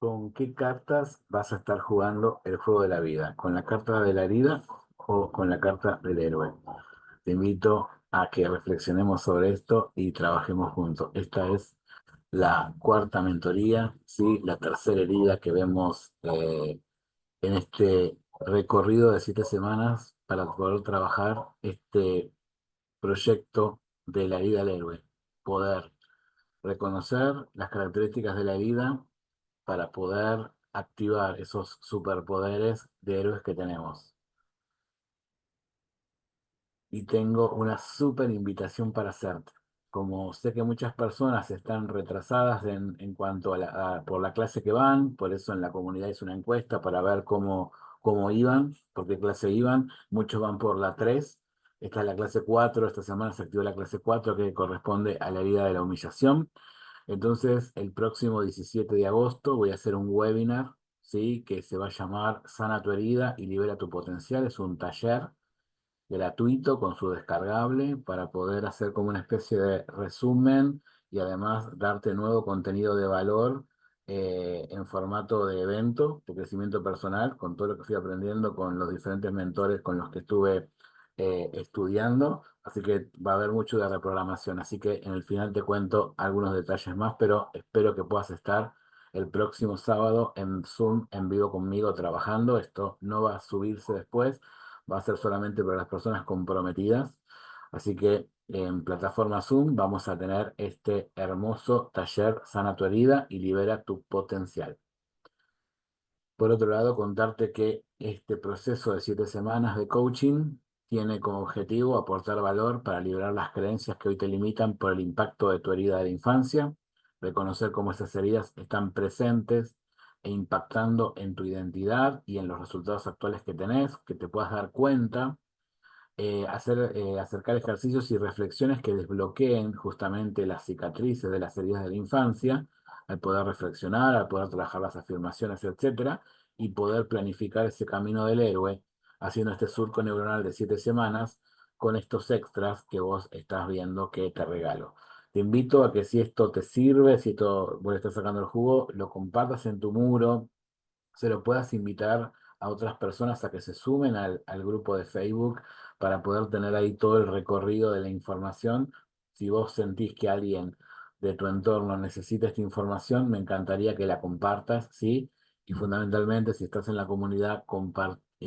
¿Con qué cartas vas a estar jugando el juego de la vida? ¿Con la carta de la herida o con la carta del héroe? Te invito a que reflexionemos sobre esto y trabajemos juntos. Esta es la cuarta mentoría, ¿sí? La tercera herida que vemos en este recorrido de 7 semanas para poder trabajar este proyecto de la herida al héroe. Poder reconocer las características de la herida para poder activar esos superpoderes de héroes que tenemos. Y tengo una súper invitación para hacerte. Como sé que muchas personas están retrasadas en cuanto por la clase que van, por eso en la comunidad hice una encuesta para ver cómo iban, por qué clase iban. Muchos van por la 3. Esta es la clase 4. Esta semana se activó la clase 4 que corresponde a la herida de la humillación. Entonces, el próximo 17 de agosto voy a hacer un webinar, ¿sí? Que se va a llamar Sana tu herida y libera tu potencial. Es un taller gratuito con su descargable para poder hacer como una especie de resumen y además darte nuevo contenido de valor en formato de evento de crecimiento personal, con todo lo que fui aprendiendo con los diferentes mentores con los que estuve estudiando. Así que va a haber mucho de reprogramación. Así que en el final te cuento algunos detalles más, pero espero que puedas estar el próximo sábado en Zoom en vivo conmigo trabajando. Esto no va a subirse después, va a ser solamente para las personas comprometidas. Así que en plataforma Zoom vamos a tener este hermoso taller Sana tu herida y libera tu potencial. Por otro lado, contarte que este proceso de 7 semanas de coaching tiene como objetivo aportar valor para liberar las creencias que hoy te limitan por el impacto de tu herida de la infancia, reconocer cómo esas heridas están presentes e impactando en tu identidad y en los resultados actuales que tenés, que te puedas dar cuenta, acercar ejercicios y reflexiones que desbloqueen justamente las cicatrices de las heridas de la infancia, al poder reflexionar, al poder trabajar las afirmaciones, etcétera, y poder planificar ese camino del héroe, haciendo este surco neuronal de 7 semanas con estos extras que vos estás viendo que te regalo. Te invito a que si esto te sirve, si esto vos le estás sacando el jugo, lo compartas en tu muro, se lo puedas invitar a otras personas a que se sumen al grupo de Facebook para poder tener ahí todo el recorrido de la información. Si vos sentís que alguien de tu entorno necesita esta información, me encantaría que la compartas, ¿sí? Y fundamentalmente, si estás en la comunidad,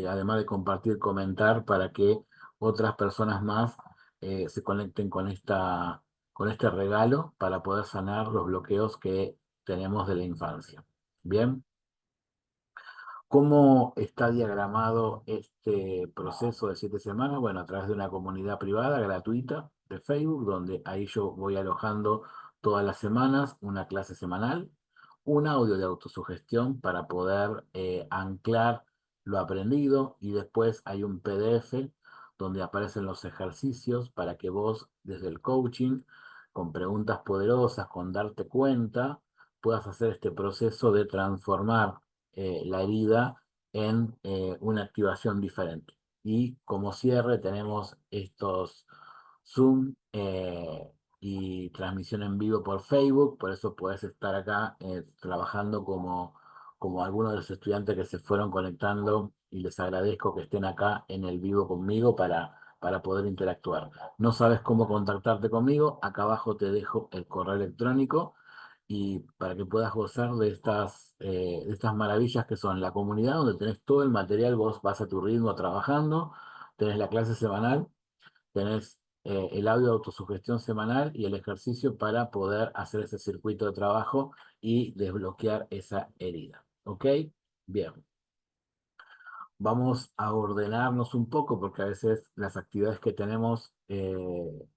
además de compartir, comentar para que otras personas más se conecten con este regalo para poder sanar los bloqueos que tenemos de la infancia. Bien. ¿Cómo está diagramado este proceso de 7 semanas? Bueno, a través de una comunidad privada gratuita de Facebook, donde ahí yo voy alojando todas las semanas una clase semanal, un audio de autosugestión para poder anclar lo aprendido y después hay un PDF donde aparecen los ejercicios para que vos desde el coaching, con preguntas poderosas, con darte cuenta, puedas hacer este proceso de transformar la herida en una activación diferente. Y como cierre tenemos estos Zoom y transmisión en vivo por Facebook, por eso puedes estar acá trabajando como algunos de los estudiantes que se fueron conectando y les agradezco que estén acá en el vivo conmigo para poder interactuar. ¿No sabes cómo contactarte conmigo? Acá abajo te dejo el correo electrónico y para que puedas gozar de estas maravillas que son la comunidad donde tenés todo el material, vos vas a tu ritmo trabajando, tenés la clase semanal, tenés el audio de autosugestión semanal y el ejercicio para poder hacer ese circuito de trabajo y desbloquear esa herida. ¿Ok? Bien. Vamos a ordenarnos un poco porque a veces las actividades que tenemos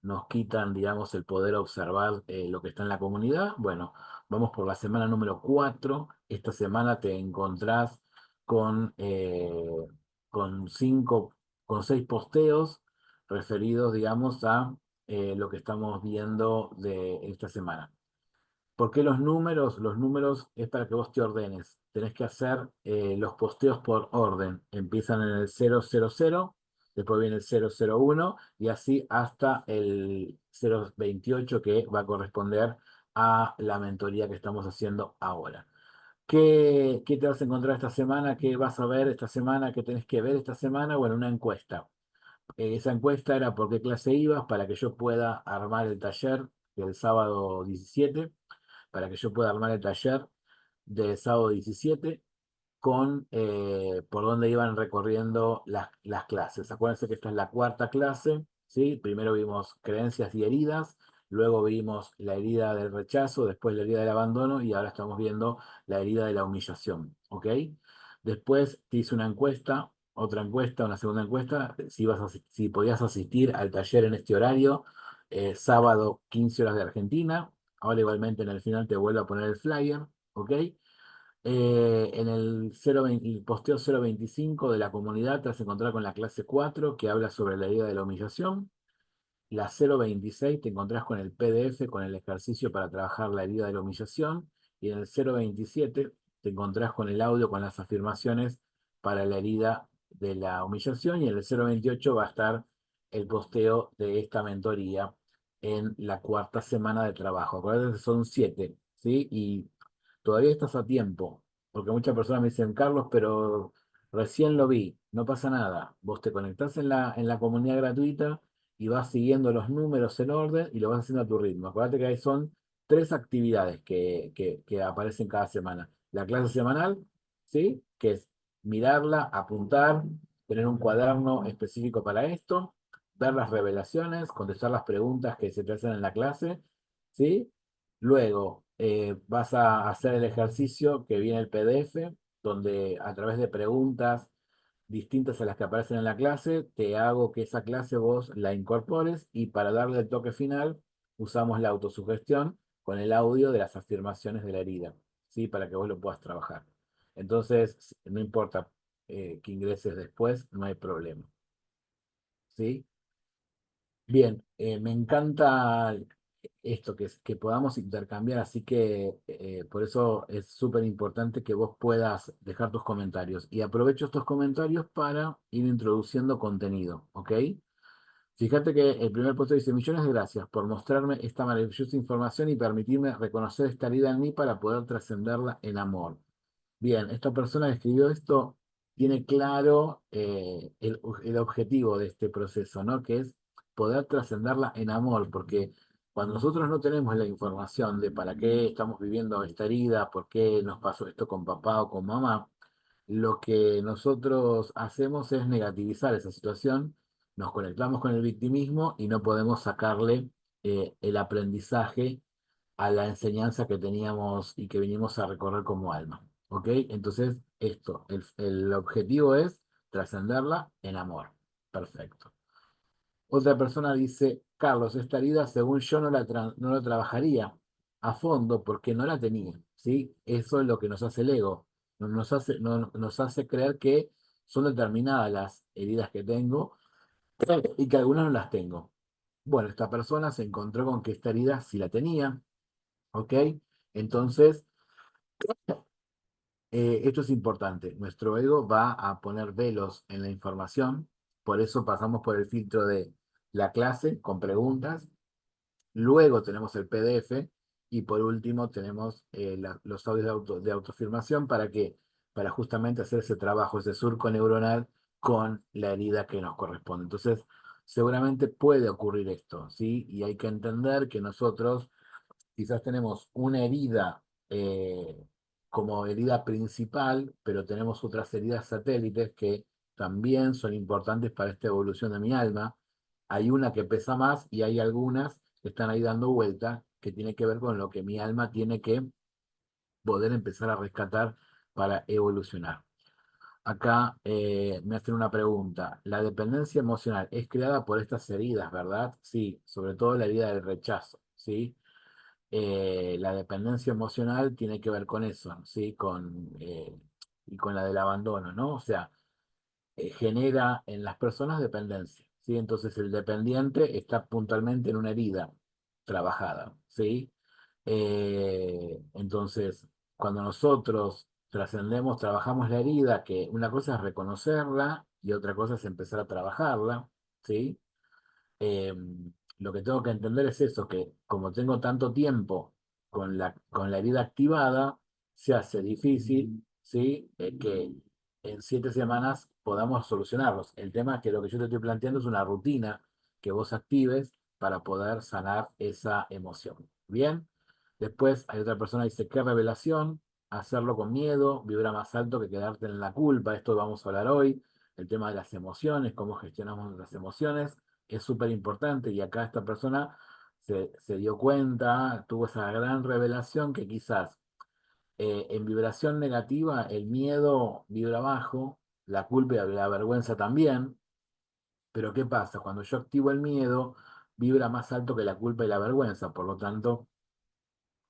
nos quitan, digamos, el poder observar lo que está en la comunidad. Bueno, vamos por la semana número 4. Esta semana te encontrás con, eh, con cinco, con 6 posteos referidos, digamos, a lo que estamos viendo de esta semana. ¿Por qué los números? Los números es para que vos te ordenes. Tenés que hacer los posteos por orden. Empiezan en el 000, después viene el 001 y así hasta el 028 que va a corresponder a la mentoría que estamos haciendo ahora. ¿Qué te vas a encontrar esta semana? ¿Qué vas a ver esta semana? ¿Qué tenés que ver esta semana? Bueno, una encuesta. Esa encuesta era por qué clase ibas para que yo pueda armar el taller del sábado 17, para que yo pueda armar el taller del sábado 17 con por dónde iban recorriendo las clases. Acuérdense que esta es la cuarta clase, ¿sí? Primero vimos creencias y heridas, luego vimos la herida del rechazo, después la herida del abandono y ahora estamos viendo la herida de la humillación, ¿ok? Después te hice una encuesta, otra encuesta, una segunda encuesta, si podías asistir al taller en este horario, sábado 15 horas de Argentina. Ahora igualmente en el final te vuelvo a poner el flyer, ¿ok? En el posteo 025 de la comunidad te vas a encontrar con la clase 4 que habla sobre la idea de la humillación. La 026 te encontrás con el PDF, con el ejercicio para trabajar la herida de la humillación. Y en el 027 te encontrás con el audio con las afirmaciones para la herida de la humillación. Y en el 028 va a estar el posteo de esta mentoría en la cuarta semana de trabajo. Acuérdate que son 7, ¿sí? Y todavía estás a tiempo, porque muchas personas me dicen, Carlos, pero recién lo vi, no pasa nada. Vos te conectás en la comunidad gratuita y vas siguiendo los números en orden y lo vas haciendo a tu ritmo. Acuérdate que ahí son 3 actividades que aparecen cada semana. La clase semanal, ¿sí? Que es mirarla, apuntar, tener un cuaderno específico para esto, ver las revelaciones, contestar las preguntas que se te hacen en la clase, ¿sí? Luego vas a hacer el ejercicio que viene el PDF, donde a través de preguntas distintas a las que aparecen en la clase, te hago que esa clase vos la incorpores y para darle el toque final usamos la autosugestión con el audio de las afirmaciones de la herida, ¿sí? Para que vos lo puedas trabajar. Entonces, no importa que ingreses después, no hay problema, ¿sí? Bien, me encanta esto, que podamos intercambiar, así que por eso es súper importante que vos puedas dejar tus comentarios. Y aprovecho estos comentarios para ir introduciendo contenido, ¿ok? Fíjate que el primer puesto dice, millones de gracias por mostrarme esta maravillosa información y permitirme reconocer esta herida en mí para poder trascenderla en amor. Bien, esta persona que escribió esto tiene claro el objetivo de este proceso, ¿no? Que es poder trascenderla en amor, porque cuando nosotros no tenemos la información de para qué estamos viviendo esta herida, por qué nos pasó esto con papá o con mamá, lo que nosotros hacemos es negativizar esa situación, nos conectamos con el victimismo y no podemos sacarle el aprendizaje a la enseñanza que teníamos y que venimos a recorrer como alma. ¿Ok? Entonces, el objetivo es trascenderla en amor. Perfecto. Otra persona dice, Carlos, esta herida, según yo, no la trabajaría a fondo porque no la tenía. ¿Sí? Eso es lo que nos hace el ego. Nos hace creer que son determinadas las heridas que tengo y que algunas no las tengo. Bueno, esta persona se encontró con que esta herida sí la tenía. ¿Ok? Entonces, esto es importante. Nuestro ego va a poner velos en la información, por eso pasamos por el filtro de la clase con preguntas, luego tenemos el PDF y por último tenemos los audios de autoafirmación para justamente hacer ese trabajo, ese surco neuronal con la herida que nos corresponde. Entonces, seguramente puede ocurrir esto, ¿sí? Y hay que entender que nosotros quizás tenemos una herida como herida principal, pero tenemos otras heridas satélites que también son importantes para esta evolución de mi alma. Hay una que pesa más y hay algunas que están ahí dando vuelta, que tiene que ver con lo que mi alma tiene que poder empezar a rescatar para evolucionar. Acá me hacen una pregunta. La dependencia emocional es creada por estas heridas, ¿verdad? Sí, sobre todo la herida del rechazo, ¿sí? La dependencia emocional tiene que ver con eso, ¿sí? Y con la del abandono, ¿no? O sea, genera en las personas dependencia, ¿sí? Entonces el dependiente está puntualmente en una herida trabajada, ¿sí? Entonces, cuando nosotros trascendemos, trabajamos la herida, que una cosa es reconocerla y otra cosa es empezar a trabajarla, ¿sí? eh, lo que tengo que entender es eso, que como tengo tanto tiempo con la herida activada, se hace difícil, ¿sí? Que en 7 semanas podamos solucionarlos. El tema es que lo que yo te estoy planteando es una rutina que vos actives para poder sanar esa emoción. Bien, después hay otra persona que dice, qué revelación, hacerlo con miedo, vibra más alto que quedarte en la culpa, esto vamos a hablar hoy, el tema de las emociones, cómo gestionamos nuestras emociones, es súper importante y acá esta persona se dio cuenta, tuvo esa gran revelación que quizás en vibración negativa el miedo vibra bajo, la culpa y la vergüenza también, pero ¿qué pasa? Cuando yo activo el miedo, vibra más alto que la culpa y la vergüenza, por lo tanto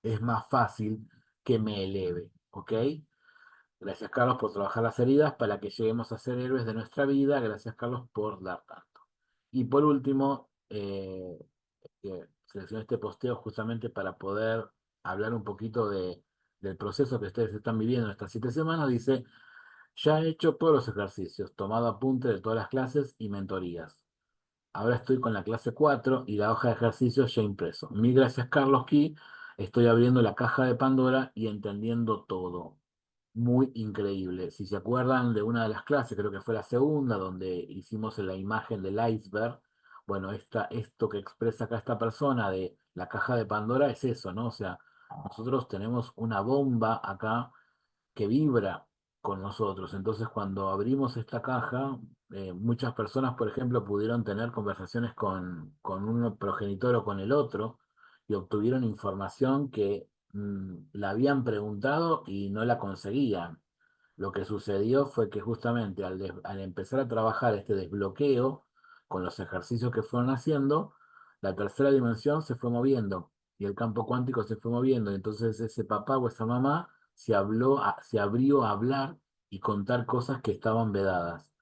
es más fácil que me eleve, ¿ok? Gracias, Carlos, por trabajar las heridas para que lleguemos a ser héroes de nuestra vida. Gracias, Carlos, por dar tanto. Y por último, seleccioné este posteo justamente para poder hablar un poquito del proceso que ustedes están viviendo en estas 7 semanas. Dice, ya he hecho todos los ejercicios, tomado apunte de todas las clases y mentorías. Ahora estoy con la clase 4 y la hoja de ejercicios ya impreso. Mil gracias, Carlos Key. Estoy abriendo la caja de Pandora y entendiendo todo. Muy increíble. Si se acuerdan de una de las clases, creo que fue la segunda, donde hicimos la imagen del iceberg, bueno, esto que expresa acá esta persona de la caja de Pandora es eso, ¿no? O sea, nosotros tenemos una bomba acá que vibra con nosotros. Entonces, cuando abrimos esta caja, muchas personas, por ejemplo, pudieron tener conversaciones con un progenitor o con el otro y obtuvieron información que la habían preguntado y no la conseguían. Lo que sucedió fue que justamente al empezar a trabajar este desbloqueo con los ejercicios que fueron haciendo, la tercera dimensión se fue moviendo y el campo cuántico se fue moviendo. Y entonces ese papá o esa mamá se abrió a hablar y contar cosas que estaban vedadas.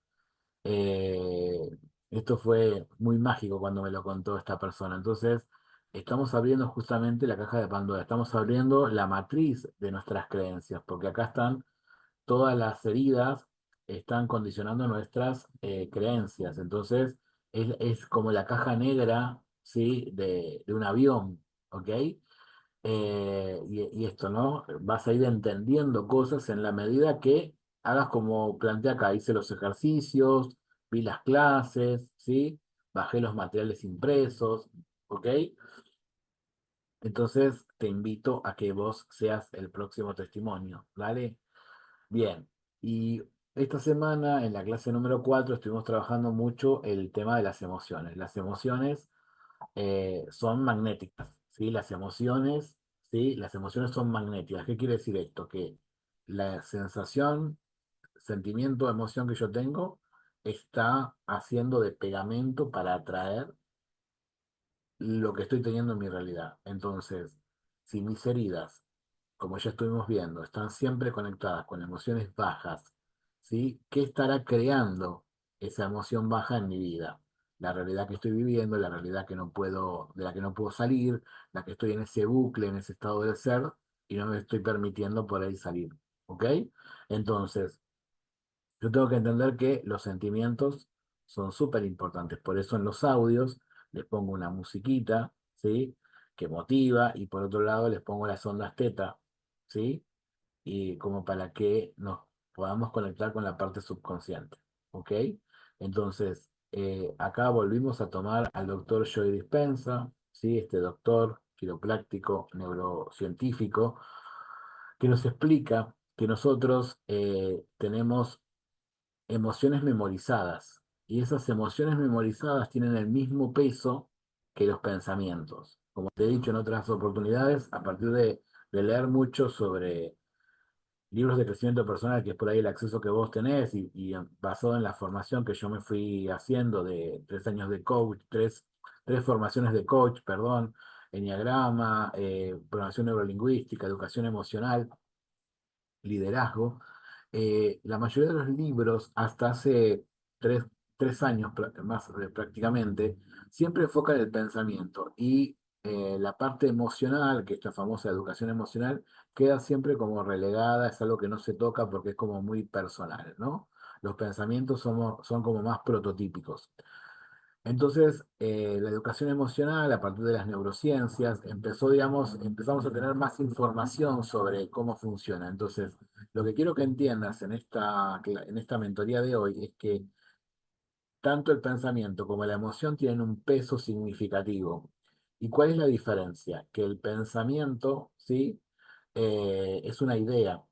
Eh, Esto fue muy mágico cuando me lo contó esta persona. Entonces, estamos abriendo justamente la caja de Pandora, estamos abriendo la matriz de nuestras creencias, porque acá están todas las heridas, están condicionando nuestras creencias. Entonces, es como la caja negra, ¿sí? De un avión, ¿ok? Y esto, ¿no? Vas a ir entendiendo cosas en la medida que hagas como plantea acá. Hice los ejercicios, vi las clases, ¿sí? Bajé los materiales impresos, ¿ok? Entonces te invito a que vos seas el próximo testimonio, ¿vale? Bien. Y esta semana en la clase número 4 estuvimos trabajando mucho el tema de las emociones. Las emociones son magnéticas, ¿sí? ¿Sí? Las emociones son magnéticas. ¿Qué quiere decir esto? Que la sensación, sentimiento, emoción que yo tengo está haciendo de pegamento para atraer lo que estoy teniendo en mi realidad. Entonces, si mis heridas, como ya estuvimos viendo, están siempre conectadas con emociones bajas, ¿sí? ¿Qué estará creando esa emoción baja en mi vida? La realidad que estoy viviendo, la realidad que no puedo, de la que no puedo salir, la que estoy en ese bucle, en ese estado de ser, y no me estoy permitiendo por ahí salir. ¿Ok? Entonces, yo tengo que entender que los sentimientos son súper importantes. Por eso en los audios les pongo una musiquita, ¿sí? Que motiva, y por otro lado les pongo las ondas teta, ¿sí? Y como para que nos podamos conectar con la parte subconsciente, ¿ok? Entonces, acá volvimos a tomar al doctor Joe Dispenza, ¿sí? Este doctor quiropráctico, neurocientífico, que nos explica que nosotros tenemos emociones memorizadas. Y esas emociones memorizadas tienen el mismo peso que los pensamientos. Como te he dicho en otras oportunidades, a partir de leer mucho sobre libros de crecimiento personal, que es por ahí el acceso que vos tenés, y basado en la formación que yo me fui haciendo de 3 años de coach, tres formaciones de coach, perdón, enneagrama, programación neurolingüística, educación emocional, liderazgo. La mayoría de los libros, hasta hace tres, 3 años más prácticamente, siempre enfocan el pensamiento y la parte emocional, que es la famosa educación emocional, queda siempre como relegada, es algo que no se toca porque es como muy personal, ¿no? Los pensamientos son como más prototípicos. Entonces, la educación emocional, a partir de las neurociencias, empezó, digamos, empezamos a tener más información sobre cómo funciona. Entonces, lo que quiero que entiendas en esta mentoría de hoy es que tanto el pensamiento como la emoción tienen un peso significativo. ¿Y cuál es la diferencia? Que el pensamiento, ¿sí? Es una idea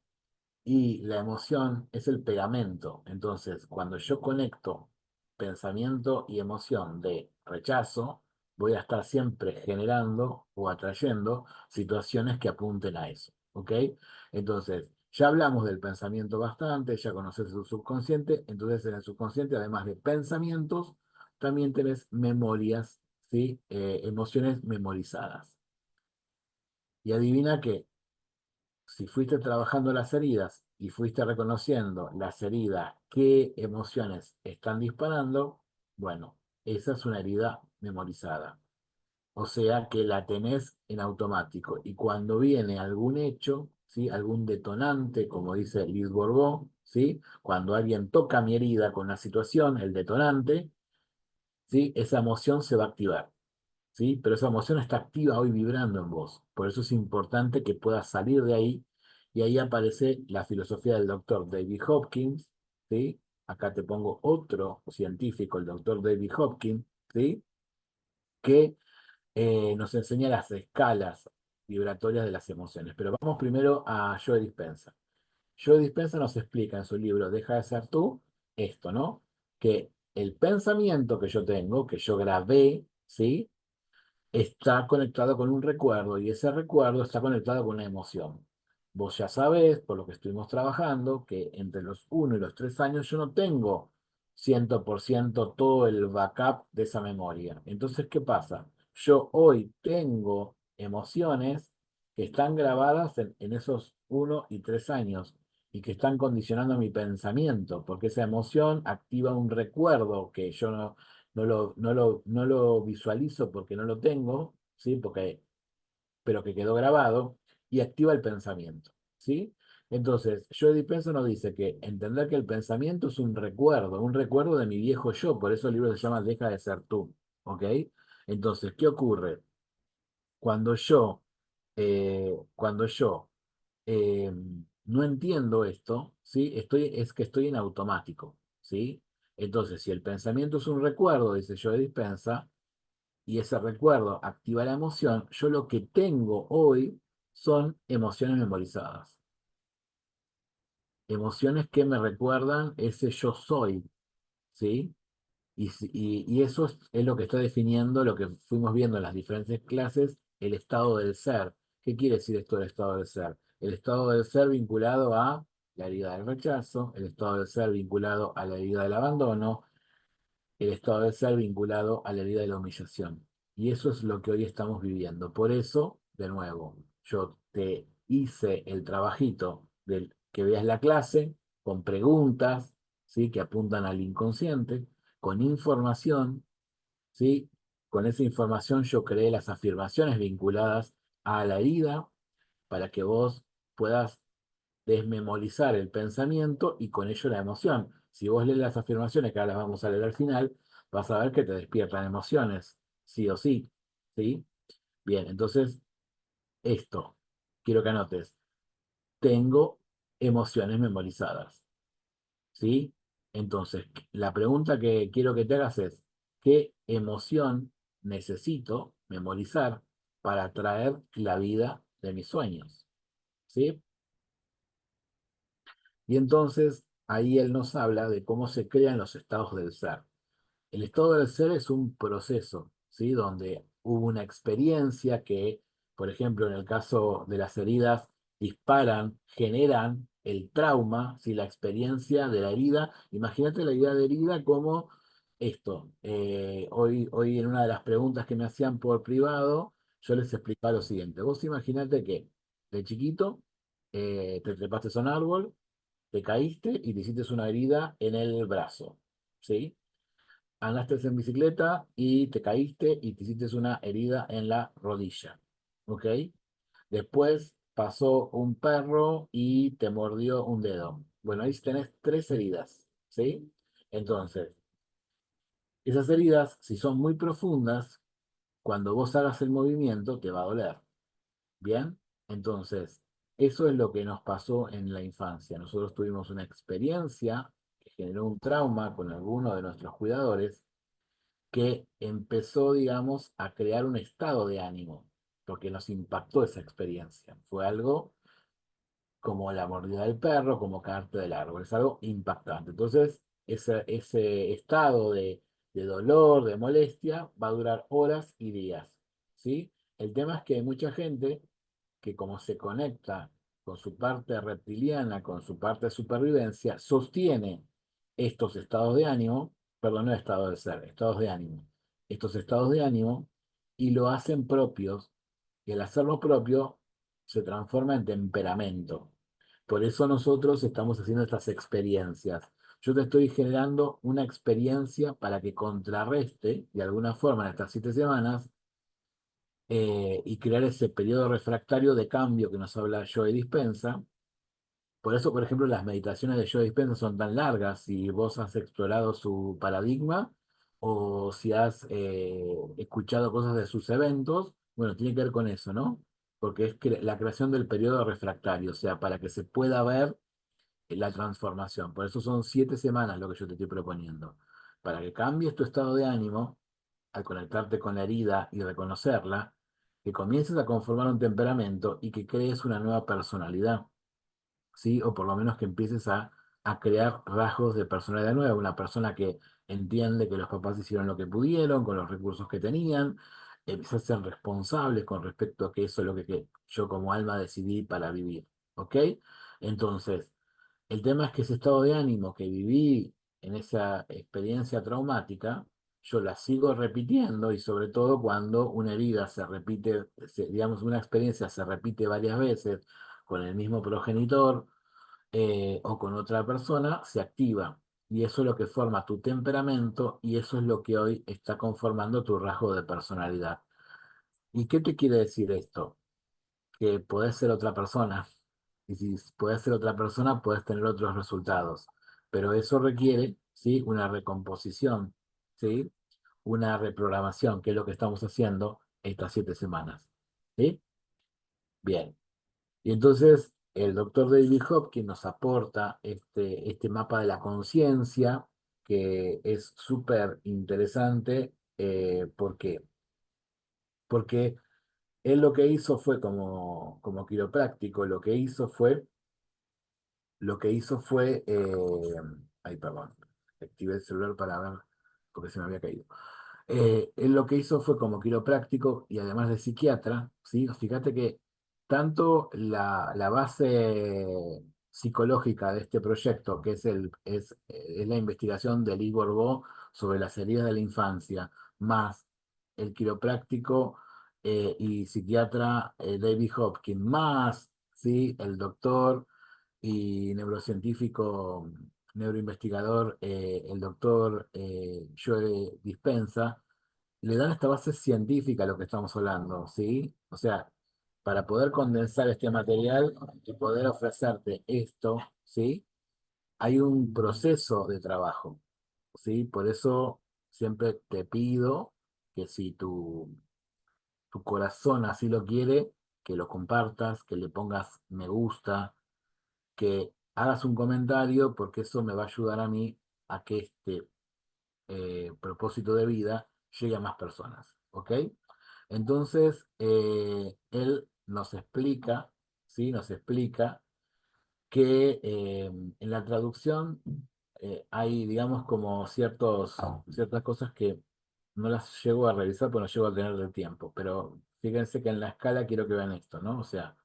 y la emoción es el pegamento. Entonces, cuando yo conecto pensamiento y emoción de rechazo, voy a estar siempre generando o atrayendo situaciones que apunten a eso. ¿Ok? Entonces, ya hablamos del pensamiento bastante, ya conoces el subconsciente, entonces en el subconsciente, además de pensamientos, también tenés memorias, ¿sí? Emociones memorizadas. Y adivina qué, si fuiste trabajando las heridas y fuiste reconociendo las heridas, qué emociones están disparando, bueno, esa es una herida memorizada. O sea que la tenés en automático. Y cuando viene algún hecho, ¿sí? Algún detonante, como dice Liz Borbó, ¿sí? Cuando alguien toca mi herida con una situación, el detonante, ¿sí? Esa emoción se va a activar. ¿Sí? Pero esa emoción está activa hoy vibrando en vos. Por eso es importante que puedas salir de ahí. Y ahí aparece la filosofía del doctor David Hopkins, ¿sí? Acá te pongo otro científico, el doctor David Hopkins, ¿sí? Que nos enseña las escalas vibratorias de las emociones. Pero vamos primero a Joe Dispenza. Joe Dispenza nos explica en su libro Deja de ser tú esto, ¿no? Que el pensamiento que yo tengo, que yo grabé, ¿sí? Está conectado con un recuerdo y ese recuerdo está conectado con una emoción. Vos ya sabés, por lo que estuvimos trabajando, que entre los 1 y los 3 años yo no tengo 100% todo el backup de esa memoria. Entonces, ¿qué pasa? Yo hoy tengo emociones que están grabadas en esos 1 y 3 años y que están condicionando mi pensamiento, porque esa emoción activa un recuerdo que yo no lo visualizo porque no lo tengo, ¿sí? Pero que quedó grabado y activa el pensamiento, ¿sí? Entonces, Joe Dispenza nos dice que entender que el pensamiento es un recuerdo de mi viejo yo, por eso el libro se llama Deja de ser tú, ¿ok? Entonces, ¿qué ocurre? Cuando yo eh, no entiendo esto, ¿sí? Es que estoy en automático, ¿sí? Entonces, si el pensamiento es un recuerdo, dice Joe Dispensa, y ese recuerdo activa la emoción, yo lo que tengo hoy son emociones memorizadas, emociones que me recuerdan ese yo soy, ¿sí? Y eso es lo que está definiendo lo que fuimos viendo en las diferentes clases, el estado del ser. ¿Qué quiere decir esto del estado del ser? El estado del ser vinculado a la herida del rechazo, el estado del ser vinculado a la herida del abandono, el estado de ser vinculado a la herida de la humillación. Y eso es lo que hoy estamos viviendo. Por eso, de nuevo, yo te hice el trabajito del que veas la clase con preguntas, ¿sí? Que apuntan al inconsciente, con información, ¿sí? Con esa información yo creé las afirmaciones vinculadas a la herida para que vos puedas desmemorizar el pensamiento y con ello la emoción. Si vos lees las afirmaciones, que ahora las vamos a leer al final, vas a ver que te despiertan emociones, sí o sí, ¿sí? Bien, entonces, esto, quiero que anotes, tengo emociones memorizadas, ¿sí? Entonces, la pregunta que quiero que te hagas es, ¿qué emoción necesito memorizar para atraer la vida de mis sueños? ¿Sí? Y entonces ahí él nos habla de cómo se crean los estados del ser. El estado del ser es un proceso, ¿sí? Donde hubo una experiencia que, por ejemplo, en el caso de las heridas, disparan, generan el trauma, ¿sí? La experiencia de la herida. Imagínate la idea de herida como esto. Hoy en una de las preguntas que me hacían por privado, yo les explicaba lo siguiente. Vos imaginate que de chiquito te trepaste a un árbol, te caíste y te hiciste una herida en el brazo, ¿sí? Andaste en bicicleta y te caíste y te hiciste una herida en la rodilla, ¿ok? Después pasó un perro y te mordió un dedo. Bueno, ahí tenés 3 heridas, ¿sí? Entonces, Esas heridas, si son muy profundas, cuando vos hagas el movimiento te va a doler. ¿Bien? Entonces, eso es lo que nos pasó en la infancia. Nosotros tuvimos una experiencia que generó un trauma con alguno de nuestros cuidadores que empezó, digamos, a crear un estado de ánimo, porque nos impactó esa experiencia. Fue algo como la mordida del perro, como caerte del árbol, es algo impactante. Entonces, ese estado de dolor, de molestia, va a durar horas y días, ¿sí? El tema es que hay mucha gente que como se conecta con su parte reptiliana, con su parte de supervivencia, sostiene estos estados de ánimo, perdón, no estados de ser, estados de ánimo, estos estados de ánimo y lo hacen propios, y al hacerlo propio se transforma en temperamento. Por eso nosotros estamos haciendo estas experiencias. Yo te estoy generando una experiencia para que contrarreste, de alguna forma, en estas 7 semanas, y crear ese periodo refractario de cambio que nos habla Joe Dispenza. Por eso, por ejemplo, las meditaciones de Joe Dispenza son tan largas. Si vos has explorado su paradigma o si has escuchado cosas de sus eventos, bueno, tiene que ver con eso, ¿no? Porque es la creación del periodo refractario, o sea, para que se pueda ver la transformación. Por eso son 7 semanas lo que yo te estoy proponiendo. Para que cambies tu estado de ánimo al conectarte con la herida y reconocerla, que comiences a conformar un temperamento y que crees una nueva personalidad, ¿sí? O por lo menos que empieces a crear rasgos de personalidad nueva, una persona que entiende que los papás hicieron lo que pudieron con los recursos que tenían, se hacen responsables con respecto a que eso es lo que yo como alma decidí para vivir, ¿ok? Entonces, el tema es que ese estado de ánimo que viví en esa experiencia traumática, yo la sigo repitiendo y sobre todo cuando una herida se repite, digamos, una experiencia se repite varias veces con el mismo progenitor o con otra persona, se activa. Y eso es lo que forma tu temperamento y eso es lo que hoy está conformando tu rasgo de personalidad. ¿Y qué te quiere decir esto? Que podés ser otra persona. Y si podés ser otra persona, podés tener otros resultados. Pero eso requiere, ¿sí? Una recomposición, ¿sí? Una reprogramación, que es lo que estamos haciendo estas 7 semanas. ¿Sí? Bien. Y entonces el doctor David Hopkins nos aporta este mapa de la conciencia, que es súper interesante. ¿Por qué? Porque él lo que hizo fue como quiropráctico, ay, perdón, activé el celular para ver, porque se me había caído. Él lo que hizo fue como quiropráctico y además de psiquiatra, ¿sí? Fíjate que tanto la base psicológica de este proyecto, que es la investigación de Lee Bourbeau sobre las heridas de la infancia, más el quiropráctico y psiquiatra David Hopkins, más, ¿sí? El doctor y neurocientífico, neuroinvestigador, el doctor Joe Dispenza, le dan esta base científica a lo que estamos hablando, ¿sí? O sea, para poder condensar este material y poder ofrecerte esto, ¿sí? Hay un proceso de trabajo, ¿sí? Por eso siempre te pido que si tu corazón así lo quiere, que lo compartas, que le pongas me gusta, que hagas un comentario, porque eso me va a ayudar a mí a que este propósito de vida llegue a más personas, ¿ok? Entonces, él nos explica, ¿sí? Nos explica que en la traducción hay, digamos, como ciertas cosas que no las llego a revisar porque no llego a tener el tiempo, pero fíjense que en la escala quiero que vean esto, ¿no? O sea,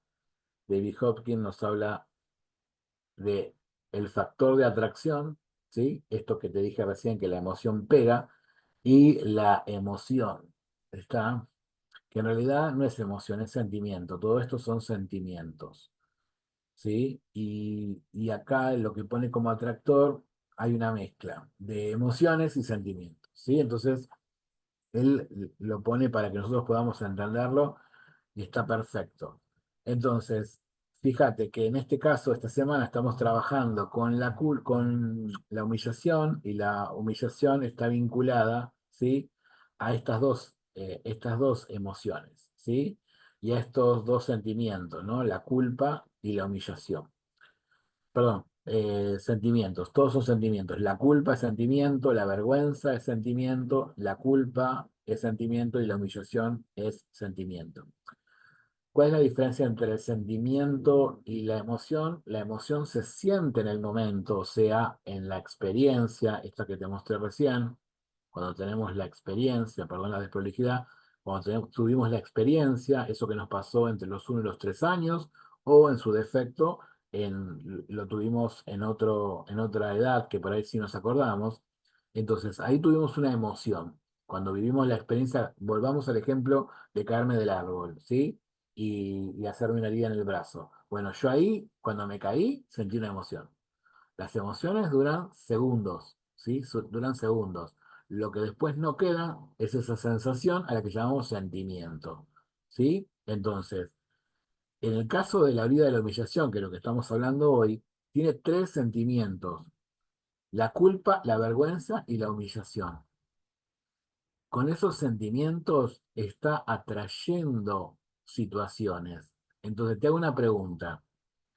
David Hopkins nos habla de el factor de atracción, ¿sí? Esto que te dije recién, que la emoción pega, y la emoción, ¿está? Que en realidad no es emoción, es sentimiento. Todo esto son sentimientos, ¿sí? Y acá en lo que pone como atractor hay una mezcla de emociones y sentimientos, ¿sí? Entonces, él lo pone para que nosotros podamos entenderlo y está perfecto. Entonces, fíjate que en este caso, esta semana estamos trabajando con con la humillación, y la humillación está vinculada, ¿sí? A estas dos emociones, ¿sí? Y a estos dos sentimientos, ¿no? La culpa y la humillación. Perdón, sentimientos, todos son sentimientos. La culpa es sentimiento, la vergüenza es sentimiento, la culpa es sentimiento y la humillación es sentimiento. ¿Cuál es la diferencia entre el sentimiento y la emoción? La emoción se siente en el momento, o sea, en la experiencia, esta que te mostré recién, cuando tenemos la experiencia, perdón la desprolijidad, cuando tuvimos la experiencia, eso que nos pasó entre los 1 y los 3 años, o en su defecto, lo tuvimos en otra edad, que por ahí sí nos acordamos. Entonces, ahí tuvimos una emoción. Cuando vivimos la experiencia, volvamos al ejemplo de caerme del árbol, ¿sí? Y hacerme una herida en el brazo. Bueno, yo ahí, cuando me caí, sentí una emoción. Las emociones duran segundos, ¿sí? Duran segundos. Lo que después no queda es esa sensación a la que llamamos sentimiento, ¿sí? Entonces, en el caso de la herida de la humillación, que es lo que estamos hablando hoy, tiene tres sentimientos: la culpa, la vergüenza y la humillación. Con esos sentimientos está atrayendo situaciones. Entonces, te hago una pregunta.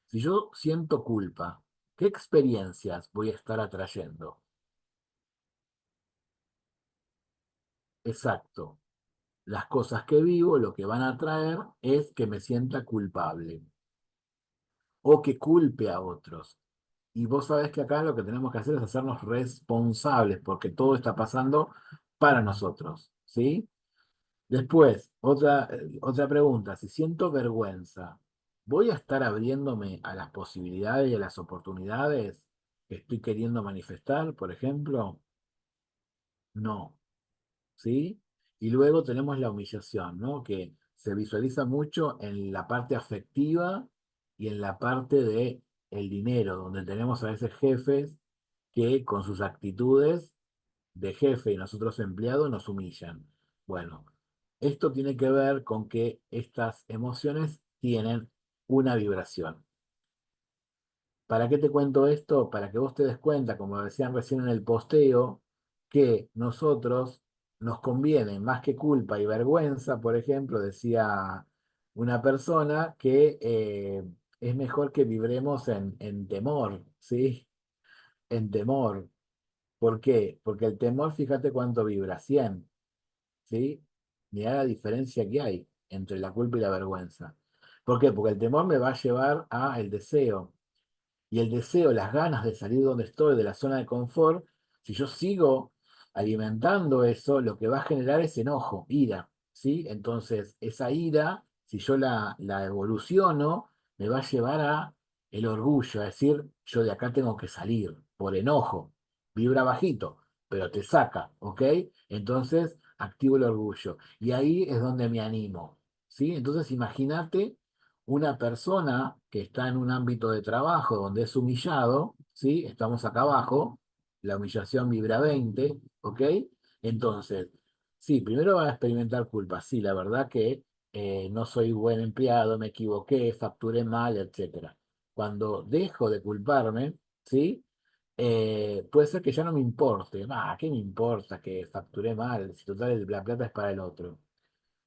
Si yo siento culpa, ¿qué experiencias voy a estar atrayendo? Exacto. Las cosas que vivo lo que van a traer es que me sienta culpable o que culpe a otros. Y vos sabés que acá lo que tenemos que hacer es hacernos responsables porque todo está pasando para nosotros, ¿sí? Después, otra pregunta. Si siento vergüenza, ¿voy a estar abriéndome a las posibilidades y a las oportunidades que estoy queriendo manifestar, por ejemplo? No. ¿Sí? Y luego tenemos la humillación, ¿no? Que se visualiza mucho en la parte afectiva y en la parte de el dinero, donde tenemos a veces jefes que con sus actitudes de jefe y nosotros empleados nos humillan. Bueno, esto tiene que ver con que estas emociones tienen una vibración. ¿Para qué te cuento esto? Para que vos te des cuenta, como decían recién en el posteo, que nosotros nos conviene más que culpa y vergüenza, por ejemplo, decía una persona, que es mejor que vibremos en temor, ¿sí? En temor. ¿Por qué? Porque el temor, fíjate cuánto vibra, 100, ¿sí? Mirá la diferencia que hay entre la culpa y la vergüenza. ¿Por qué? Porque el temor me va a llevar a el deseo. Y el deseo, las ganas de salir donde estoy, de la zona de confort, si yo sigo alimentando eso, lo que va a generar es enojo, ira, ¿sí? Entonces, esa ira, si yo la evoluciono, me va a llevar a el orgullo, a decir, yo de acá tengo que salir, por enojo, vibra bajito, pero te saca, ¿ok? Entonces, activo el orgullo. Y ahí es donde me animo, ¿sí? Entonces, imagínate una persona que está en un ámbito de trabajo donde es humillado, ¿sí? Estamos acá abajo, la humillación vibra 20, ¿ok? Entonces, sí, primero va a experimentar culpa, sí, la verdad que no soy buen empleado, me equivoqué, facturé mal, etcétera. Cuando dejo de culparme, ¿sí? Puede ser que ya no me importe, ¿qué me importa que facturé mal? Si total la plata es para el otro.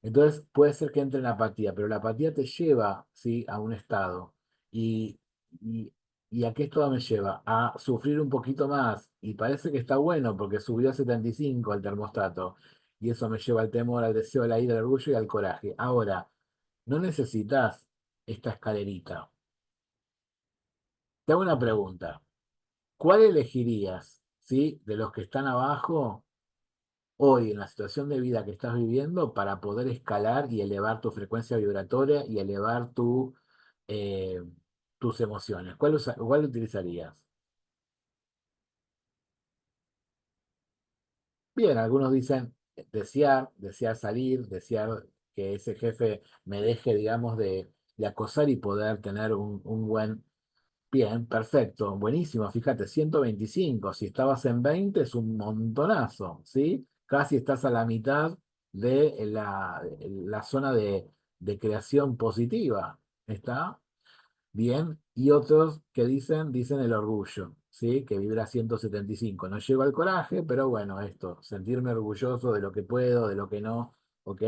Entonces puede ser que entre en la apatía, pero la apatía te lleva, ¿sí? A un estado. ¿Y, y, y a qué estado me lleva? A sufrir un poquito más. Y parece que está bueno porque subió a 75 el termostato. Y eso me lleva al temor, al deseo, a la ira, al orgullo y al coraje. Ahora, no necesitas esta escalerita. Te hago una pregunta. ¿Cuál elegirías, ¿sí? De los que están abajo hoy en la situación de vida que estás viviendo para poder escalar y elevar tu frecuencia vibratoria y elevar eh, tus emociones? ¿Cuál utilizarías? Bien, algunos dicen desear salir, desear que ese jefe me deje, digamos, de acosar y poder tener un buen. Bien, perfecto, buenísimo. Fíjate, 125. Si estabas en 20 es un montonazo, ¿sí? Casi estás a la mitad de la zona de creación positiva. ¿Está? Bien, y otros que dicen el orgullo, ¿sí? Que vibra 175. No llego al coraje, pero bueno, esto, sentirme orgulloso de lo que puedo, de lo que no, ¿ok?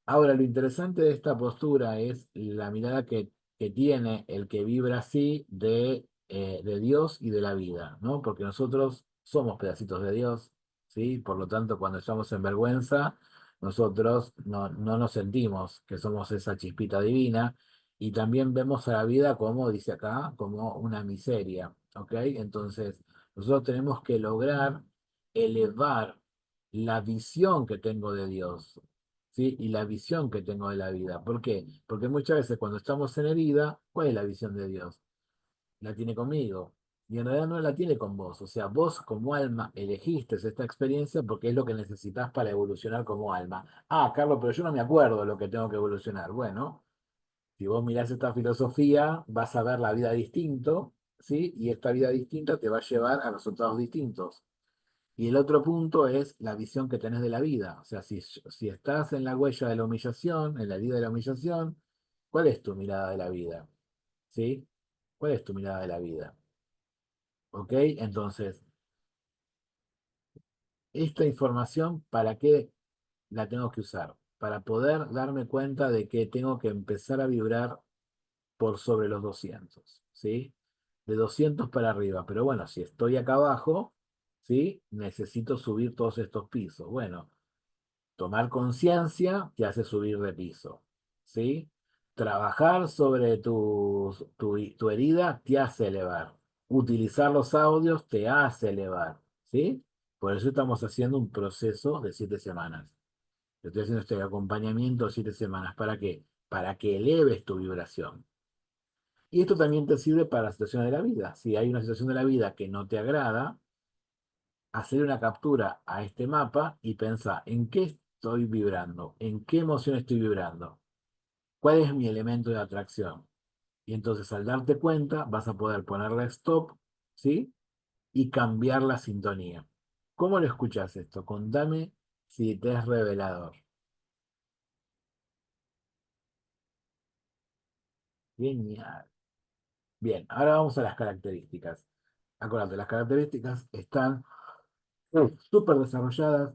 Ahora, lo interesante de esta postura es la mirada que tiene el que vibra así de Dios y de la vida, ¿no? Porque nosotros somos pedacitos de Dios, ¿sí? Por lo tanto, cuando estamos en vergüenza, nosotros no nos sentimos que somos esa chispita divina y también vemos a la vida como, dice acá, como una miseria, ¿ok? Entonces, nosotros tenemos que lograr elevar la visión que tengo de Dios. ¿Sí? Y la visión que tengo de la vida. ¿Por qué? Porque muchas veces cuando estamos en herida, ¿cuál es la visión de Dios? La tiene conmigo. Y en realidad no la tiene con vos. O sea, vos como alma elegiste esta experiencia porque es lo que necesitas para evolucionar como alma. Ah, Carlos, pero yo no me acuerdo de lo que tengo que evolucionar. Bueno, si vos mirás esta filosofía, vas a ver la vida distinto, ¿sí? Y esta vida distinta te va a llevar a resultados distintos. Y el otro punto es la visión que tenés de la vida. O sea, si estás en la huella de la humillación, en la herida de la humillación, ¿cuál es tu mirada de la vida? ¿Sí? ¿Cuál es tu mirada de la vida? ¿Ok? Entonces, esta información, ¿para qué la tengo que usar? Para poder darme cuenta de que tengo que empezar a vibrar por sobre los 200, ¿sí? De 200 para arriba. Pero bueno, si estoy acá abajo, ¿sí? Necesito subir todos estos pisos. Bueno. Tomar conciencia te hace subir de piso, ¿sí? Trabajar sobre tu herida te hace elevar. Utilizar los audios te hace elevar, ¿sí? Por eso estamos haciendo un proceso de 7 semanas. Estoy haciendo este acompañamiento de 7 semanas. ¿Para qué? Para que eleves tu vibración. Y esto también te sirve para las situaciones de la vida. Si hay una situación de la vida que no te agrada, hacer una captura a este mapa y pensar en qué estoy vibrando, en qué emoción estoy vibrando, cuál es mi elemento de atracción. Y entonces al darte cuenta vas a poder ponerle stop, ¿sí? Y cambiar la sintonía. ¿Cómo lo escuchas esto? Contame si te es revelador. Genial. Bien, ahora vamos a las características. Acuérdate, las características están súper desarrolladas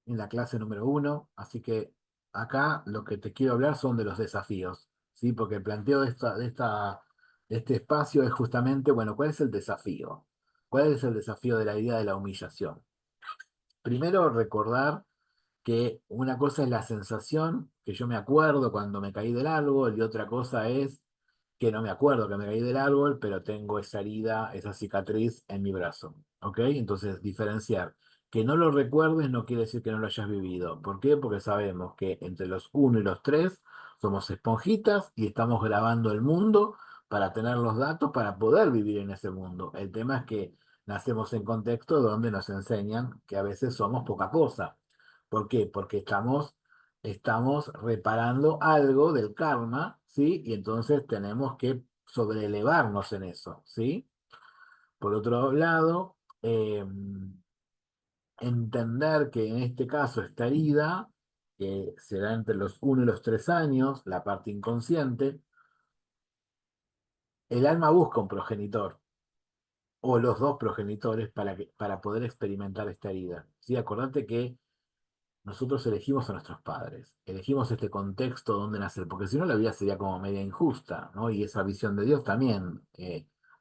en la clase número 1, así que acá lo que te quiero hablar son de los desafíos, ¿sí? Porque el planteo de este espacio es justamente, bueno, ¿cuál es el desafío? ¿Cuál es el desafío de la idea de la humillación? Primero, recordar que una cosa es la sensación, que yo me acuerdo cuando me caí del árbol, y otra cosa es que no me acuerdo que me caí del árbol, pero tengo esa herida, esa cicatriz en mi brazo. ¿Ok? Entonces, diferenciar. Que no lo recuerdes no quiere decir que no lo hayas vivido. ¿Por qué? Porque sabemos que entre los 1 y los 3 somos esponjitas y estamos grabando el mundo para tener los datos para poder vivir en ese mundo. El tema es que nacemos en contextos donde nos enseñan que a veces somos poca cosa. ¿Por qué? Porque estamos reparando algo del karma, ¿sí? Y entonces tenemos que sobreelevarnos en eso, ¿sí? Por otro lado, entender que en este caso esta herida, que se da entre los 1 y los 3 años, la parte inconsciente, el alma busca un progenitor o los dos progenitores para poder experimentar esta herida, ¿sí? Acordate que nosotros elegimos a nuestros padres, elegimos este contexto donde nacer, porque si no la vida sería como media injusta, ¿no? Y esa visión de Dios también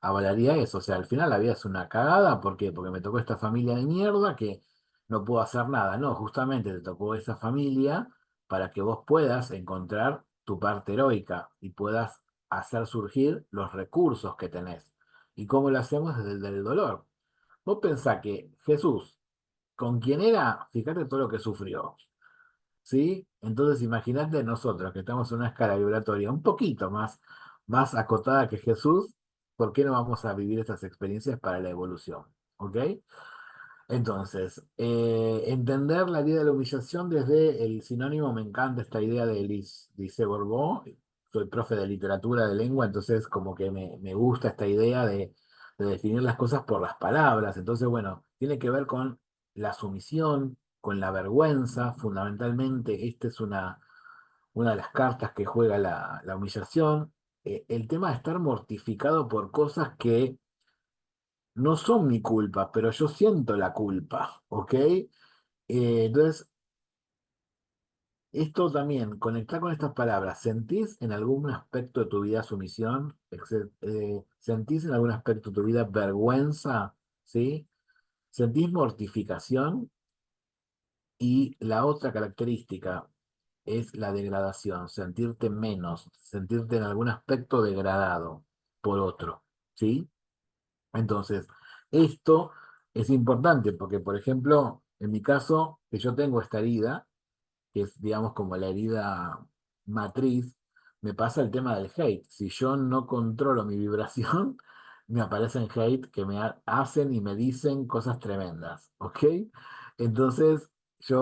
avalaría eso. O sea, al final la vida es una cagada, ¿por qué? Porque me tocó esta familia de mierda que no puedo hacer nada. No, justamente te tocó esa familia para que vos puedas encontrar tu parte heroica y puedas hacer surgir los recursos que tenés. ¿Y cómo lo hacemos? Desde el del dolor. Vos pensás que Jesús, con quién era, fíjate todo lo que sufrió. ¿Sí? Entonces imagínate nosotros que estamos en una escala vibratoria un poquito más acotada que Jesús, ¿por qué no vamos a vivir estas experiencias para la evolución? ¿Ok? Entonces, entender la vida de la humillación desde el sinónimo, me encanta esta idea de Lise Bourbeau, soy profe de literatura de lengua, entonces como que me gusta esta idea de definir las cosas por las palabras, entonces bueno, tiene que ver con la sumisión, con la vergüenza, fundamentalmente, esta es una de las cartas que juega la humillación, el tema de estar mortificado por cosas que no son mi culpa, pero yo siento la culpa, ¿ok? Entonces, esto también, conectar con estas palabras, ¿sentís en algún aspecto de tu vida sumisión? ¿Sentís en algún aspecto de tu vida vergüenza? ¿Sí? ¿Sentís mortificación? Y la otra característica es la degradación, sentirte menos, sentirte en algún aspecto degradado por otro, ¿sí? Entonces, esto es importante porque, por ejemplo, en mi caso, que yo tengo esta herida, que es, digamos, como la herida matriz, me pasa el tema del hate. Si yo no controlo mi vibración, me aparecen hate que hacen y me dicen cosas tremendas, ¿ok? Entonces,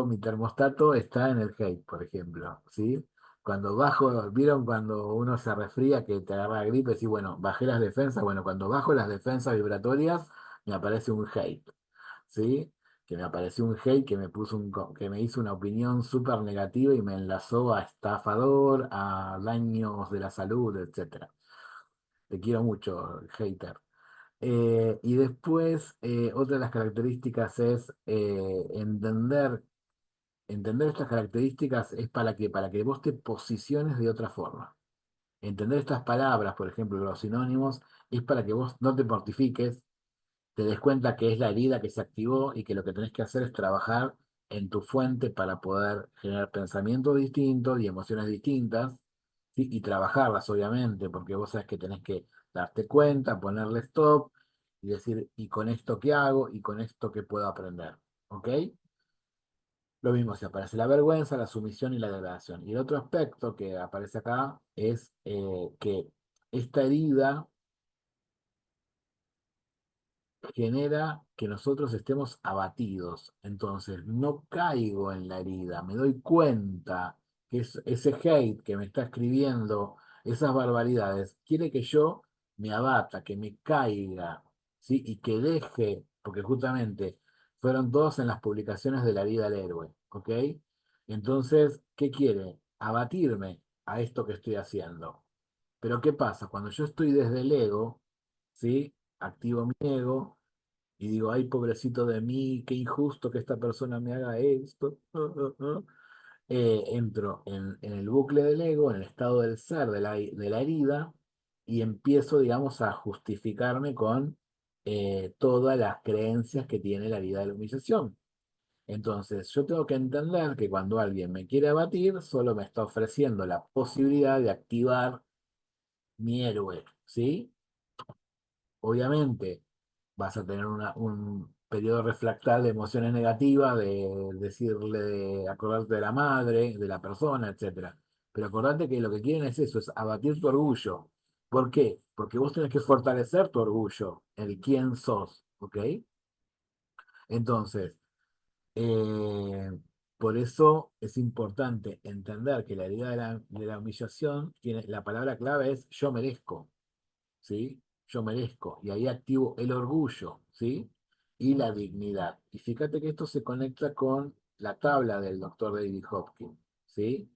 mi termostato está en el hate, por ejemplo, ¿sí? Cuando bajo, ¿vieron cuando uno se resfría que te agarra gripe? Sí, bueno, bajé las defensas. Bueno, cuando bajo las defensas vibratorias, me aparece un hate. ¿Sí? Que me apareció un hate que que me hizo una opinión súper negativa y me enlazó a estafador, a daños de la salud, etcétera. Te quiero mucho, hater. Y después, otra de las características es entender estas características es para que vos te posiciones de otra forma. Entender estas palabras, por ejemplo, los sinónimos, es para que vos no te mortifiques, te des cuenta que es la herida que se activó y que lo que tenés que hacer es trabajar en tu fuente para poder generar pensamientos distintos y emociones distintas, ¿sí? Y trabajarlas, obviamente, porque vos sabés que tenés que darte cuenta, ponerle stop y decir, ¿y con esto qué hago? ¿Y con esto qué puedo aprender? ¿Ok? Lo mismo si aparece la vergüenza, la sumisión y la degradación. Y el otro aspecto que aparece acá es que esta herida genera que nosotros estemos abatidos. Entonces, no caigo en la herida, me doy cuenta que ese hate que me está escribiendo, esas barbaridades, quiere que yo me abata, que me caiga, ¿sí? Y que deje, porque justamente fueron todos en las publicaciones de la vida del héroe, ¿ok? Entonces, ¿qué quiere? Abatirme a esto que estoy haciendo. Pero ¿qué pasa? Cuando yo estoy desde el ego, ¿sí? Activo mi ego y digo, ay, pobrecito de mí, qué injusto que esta persona me haga esto. Entro en el bucle del ego, en el estado del ser, de la herida, y empiezo, digamos, a justificarme con todas las creencias que tiene la herida de la humillación. Entonces, yo tengo que entender que cuando alguien me quiere abatir, solo me está ofreciendo la posibilidad de activar mi héroe, ¿sí? Obviamente vas a tener un periodo refractal de emociones negativas, de decirle, de acordarte de la madre, de la persona, etcétera. Pero acordate que lo que quieren es eso, es abatir tu orgullo. ¿Por qué? Porque vos tenés que fortalecer tu orgullo, el quién sos, ¿ok? Entonces, eh, por eso es importante entender que la herida de la humillación tiene, la palabra clave es yo merezco. ¿Sí? Yo merezco. Y ahí activo el orgullo, ¿sí? Y la dignidad. Y fíjate que esto se conecta con la tabla del doctor David Hopkins, ¿sí?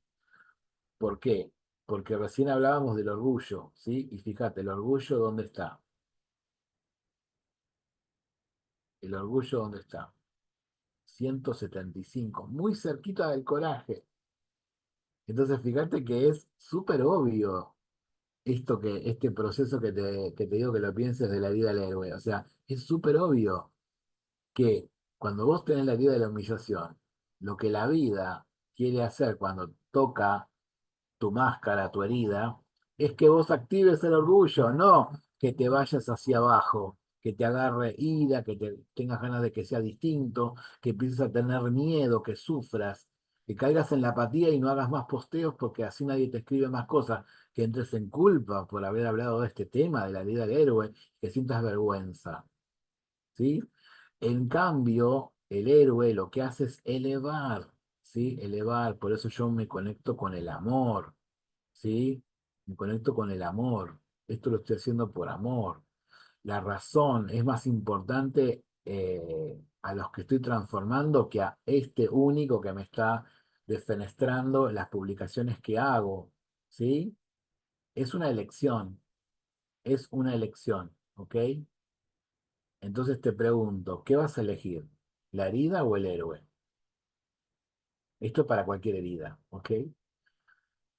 ¿Por qué? Porque recién hablábamos del orgullo, ¿sí? Y fíjate, el orgullo, ¿dónde está? El orgullo, ¿dónde está? 175, muy cerquita del coraje. Entonces, fíjate que es súper obvio este proceso que te digo que lo pienses de la vida del héroe. O sea, es súper obvio que cuando vos tenés la herida de la humillación, lo que la vida quiere hacer cuando toca tu máscara, tu herida, es que vos actives el orgullo, no que te vayas hacia abajo, que te agarre ira, que te tengas ganas de que sea distinto, que empieces a tener miedo, que sufras, que caigas en la apatía y no hagas más posteos porque así nadie te escribe más cosas, que entres en culpa por haber hablado de este tema, de la herida del héroe, que sientas vergüenza. ¿Sí? En cambio, el héroe lo que hace es elevar, ¿sí? Elevar, por eso yo me conecto con el amor, ¿sí? Me conecto con el amor. Esto lo estoy haciendo por amor. La razón es más importante a los que estoy transformando que a este único que me está defenestrando las publicaciones que hago, ¿sí? Es una elección, es una elección, ¿ok? Entonces te pregunto, ¿qué vas a elegir? ¿La herida o el héroe? Esto es para cualquier herida, ¿ok?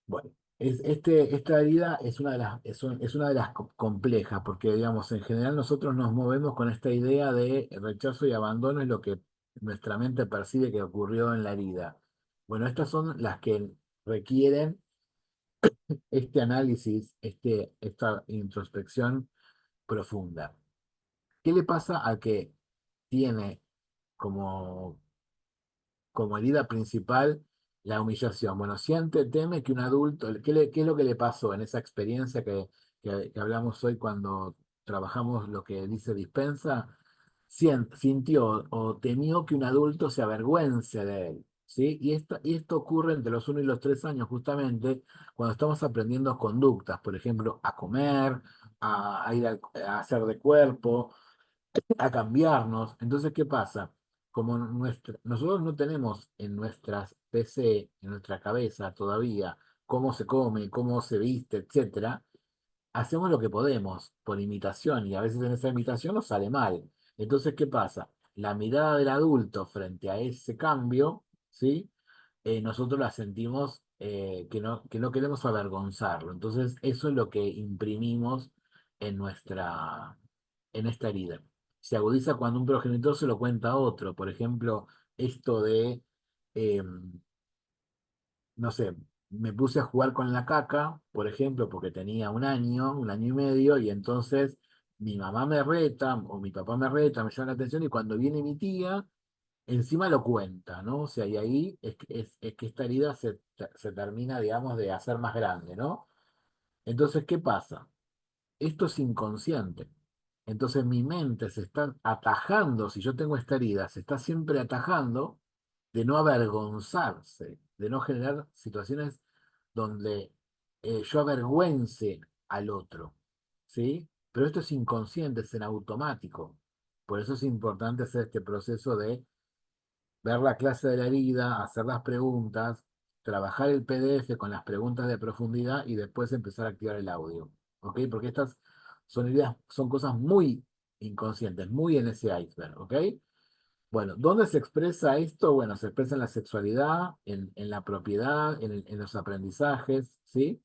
Bueno, esta herida es una de las, es una de las complejas, porque digamos, en general nosotros nos movemos con esta idea de rechazo y abandono, es lo que nuestra mente percibe que ocurrió en la herida. Bueno, estas son las que requieren este análisis, esta introspección profunda. ¿Qué le pasa al que tiene como como herida principal la humillación? Bueno, siente, teme que un adulto, qué es lo que le pasó en esa experiencia que hablamos hoy cuando trabajamos lo que dice Dispensa? Sintió o temió que un adulto se avergüence de él, ¿sí? Y esto ocurre entre los 1 y los 3 años, justamente cuando estamos aprendiendo conductas, por ejemplo, a comer, a ir a hacer de cuerpo, a cambiarnos. Entonces, ¿qué pasa? Como nosotros no tenemos en nuestras PC, en nuestra cabeza todavía, cómo se come, cómo se viste, etcétera, hacemos lo que podemos por imitación y a veces en esa imitación nos sale mal. Entonces, ¿qué pasa? La mirada del adulto frente a ese cambio, ¿sí? Nosotros la sentimos que no queremos avergonzarlo. Entonces, eso es lo que imprimimos en en esta herida. Se agudiza cuando un progenitor se lo cuenta a otro. Por ejemplo, esto de, eh, no sé, me puse a jugar con la caca, por ejemplo, porque tenía 1 año, 1 año y medio, y entonces mi mamá me reta o mi papá me reta, me llama la atención, y cuando viene mi tía, encima lo cuenta, ¿no? O sea, y ahí es que esta herida se termina, digamos, de hacer más grande, ¿no? Entonces, ¿qué pasa? Esto es inconsciente. Entonces mi mente se está atajando, si yo tengo esta herida, se está siempre atajando de no avergonzarse, de no generar situaciones donde yo avergüence al otro, ¿sí? Pero esto es inconsciente, es en automático. Por eso es importante hacer este proceso de ver la clase de la herida, hacer las preguntas, trabajar el PDF con las preguntas de profundidad y después empezar a activar el audio. ¿Ok? Porque estas son ideas, son cosas muy inconscientes, muy en ese iceberg. ¿Ok? Bueno, ¿dónde se expresa esto? Bueno, se expresa en la sexualidad, en la propiedad, en los aprendizajes, ¿sí?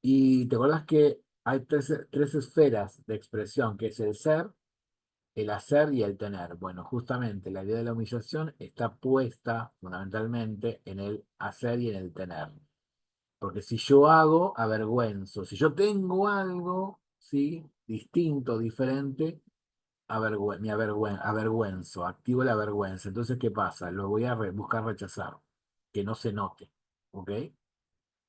Y te acuerdas que hay tres esferas de expresión, que es el ser, el hacer y el tener. Bueno, justamente la idea de la humillación está puesta fundamentalmente en el hacer y en el tener. Porque si yo hago, avergüenzo. Si yo tengo algo, ¿sí? Distinto, diferente, avergüenzo, activo la vergüenza. Entonces, ¿qué pasa? Lo voy a buscar rechazar, que no se note. ¿Ok?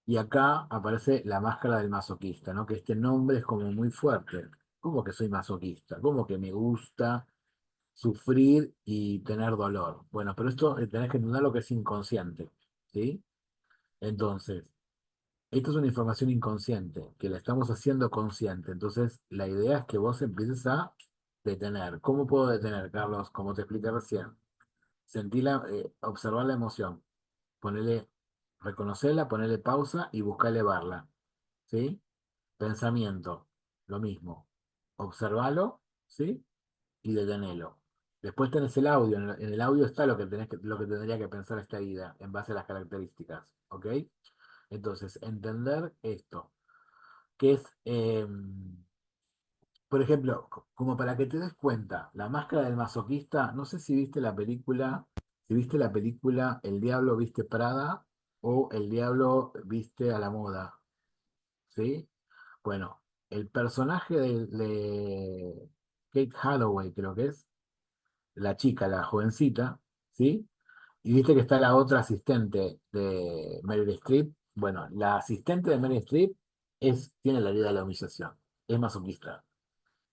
Y acá aparece la máscara del masoquista, ¿no? Que este nombre es como muy fuerte. ¿Cómo que soy masoquista? ¿Cómo que me gusta sufrir y tener dolor? Bueno, pero esto tenés que entender lo que es inconsciente, ¿sí? Entonces, esto es una información inconsciente, que la estamos haciendo consciente. Entonces, la idea es que vos empieces a detener. ¿Cómo puedo detener, Carlos? Como te expliqué recién. Observar la emoción, ponerle, reconocerla, ponerle pausa y buscar elevarla, ¿sí? Pensamiento, lo mismo. Observalo, ¿sí? Y detenelo. Después tenés el audio. En el audio está lo que lo que tendría que pensar esta guía en base a las características. ¿Ok? Entonces, entender esto, que es, por ejemplo, como para que te des cuenta, la máscara del masoquista, no sé si viste la película, si viste la película El Diablo Viste Prada o El Diablo Viste a la Moda, ¿sí? Bueno, el personaje de Kate Holloway, creo que es, la chica, la jovencita, ¿sí? Y viste que está la otra asistente de Meryl Streep. Bueno, la asistente de Meryl Streep tiene la herida de la humillación, es masoquista.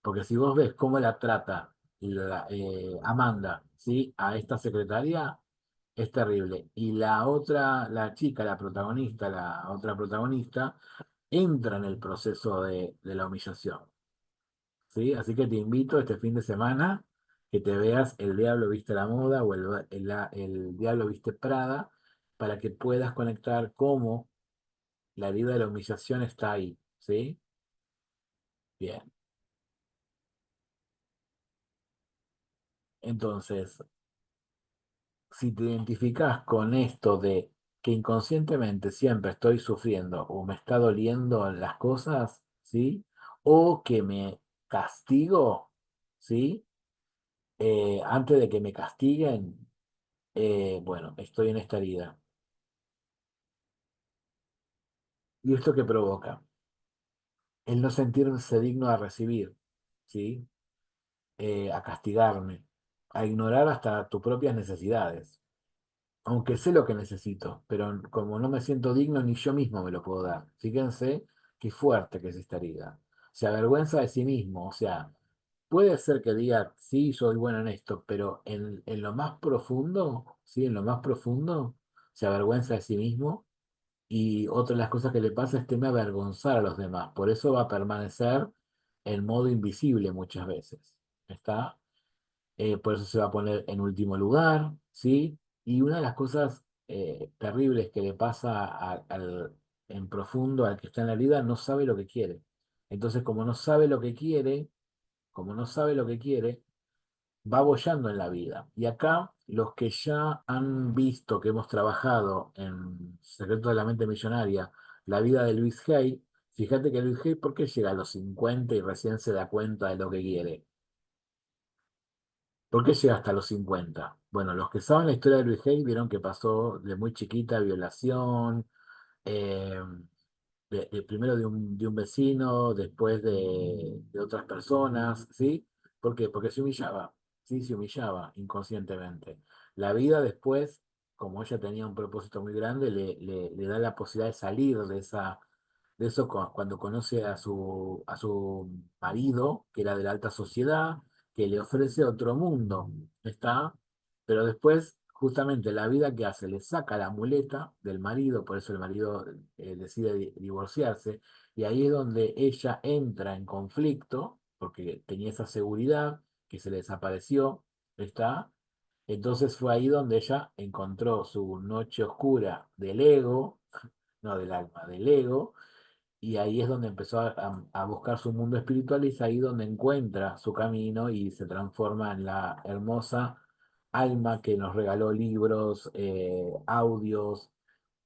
Porque si vos ves cómo la trata Amanda, ¿sí? A esta secretaria, es terrible. Y la otra, la chica, la protagonista, la otra protagonista, entra en el proceso de la humillación. ¿Sí? Así que te invito este fin de semana que te veas El Diablo Viste la Moda o el Diablo Viste Prada para que puedas conectar cómo La herida de la humillación está ahí, ¿sí? Bien. Entonces, si te identificas con esto de que inconscientemente siempre estoy sufriendo o me está doliendo las cosas, ¿sí? O que me castigo, ¿sí? Antes de que me castiguen, bueno, estoy en esta herida. ¿Y esto qué provoca? El no sentirse digno de recibir, ¿sí? A castigarme, a ignorar hasta tus propias necesidades. Aunque sé lo que necesito, pero como no me siento digno, ni yo mismo me lo puedo dar. Fíjense qué fuerte que es esta herida. Se avergüenza de sí mismo, o sea, puede ser que diga, sí, soy bueno en esto, pero en lo más profundo, sí, en lo más profundo, se avergüenza de sí mismo y otra de las cosas que le pasa es teme avergonzar a los demás. Por eso va a permanecer en modo invisible muchas veces. ¿Está? Por eso se va a poner en último lugar, ¿sí? Y una de las cosas terribles que le pasa en profundo al que está en la herida, no sabe lo que quiere. Entonces, como no sabe lo que quiere, como no sabe lo que quiere, va boyando en la vida. Y acá, los que ya han visto que hemos trabajado en Secreto de la Mente Millonaria, la vida de Luis Hay, fíjate que Luis Hay, ¿por qué llega a los 50 y recién se da cuenta de lo que quiere? ¿Por qué llega hasta los 50? Bueno, los que saben la historia de Luis Hay vieron que pasó de muy chiquita violación, eh, primero de un vecino, después de otras personas, ¿sí? ¿Por qué? Porque se humillaba, ¿sí? Se humillaba inconscientemente. La vida después, como ella tenía un propósito muy grande, le da la posibilidad de salir de eso cuando conoce a su marido, que era de la alta sociedad, que le ofrece otro mundo, ¿está? Pero después, justamente, la vida que hace, le saca la muleta del marido, por eso el marido decide divorciarse, y ahí es donde ella entra en conflicto, porque tenía esa seguridad que se le desapareció, ¿está? Entonces fue ahí donde ella encontró su noche oscura del ego, no del alma, del ego, y ahí es donde empezó a buscar su mundo espiritual y es ahí donde encuentra su camino y se transforma en la hermosa alma que nos regaló libros, audios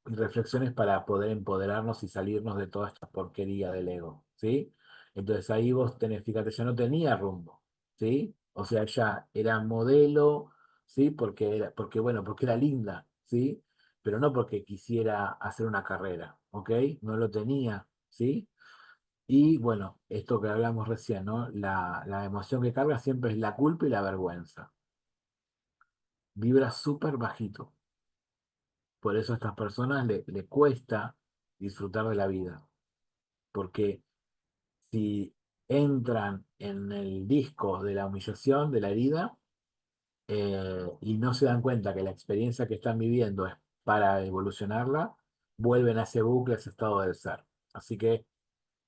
y reflexiones para poder empoderarnos y salirnos de toda esta porquería del ego, ¿sí? Entonces ahí vos tenés, fíjate, ya no tenía rumbo, ¿sí? O sea, ya era modelo, ¿sí? Bueno, porque era linda, ¿sí? Pero no porque quisiera hacer una carrera, ¿ok? No lo tenía, ¿sí? Y bueno, esto que hablamos recién, ¿no? La emoción que carga siempre es la culpa y la vergüenza. Vibra súper bajito. Por eso a estas personas le cuesta disfrutar de la vida. Porque si entran en el disco de la humillación, de la herida, y no se dan cuenta que la experiencia que están viviendo es para evolucionarla, vuelven a ese bucle, a ese estado del ser. Así que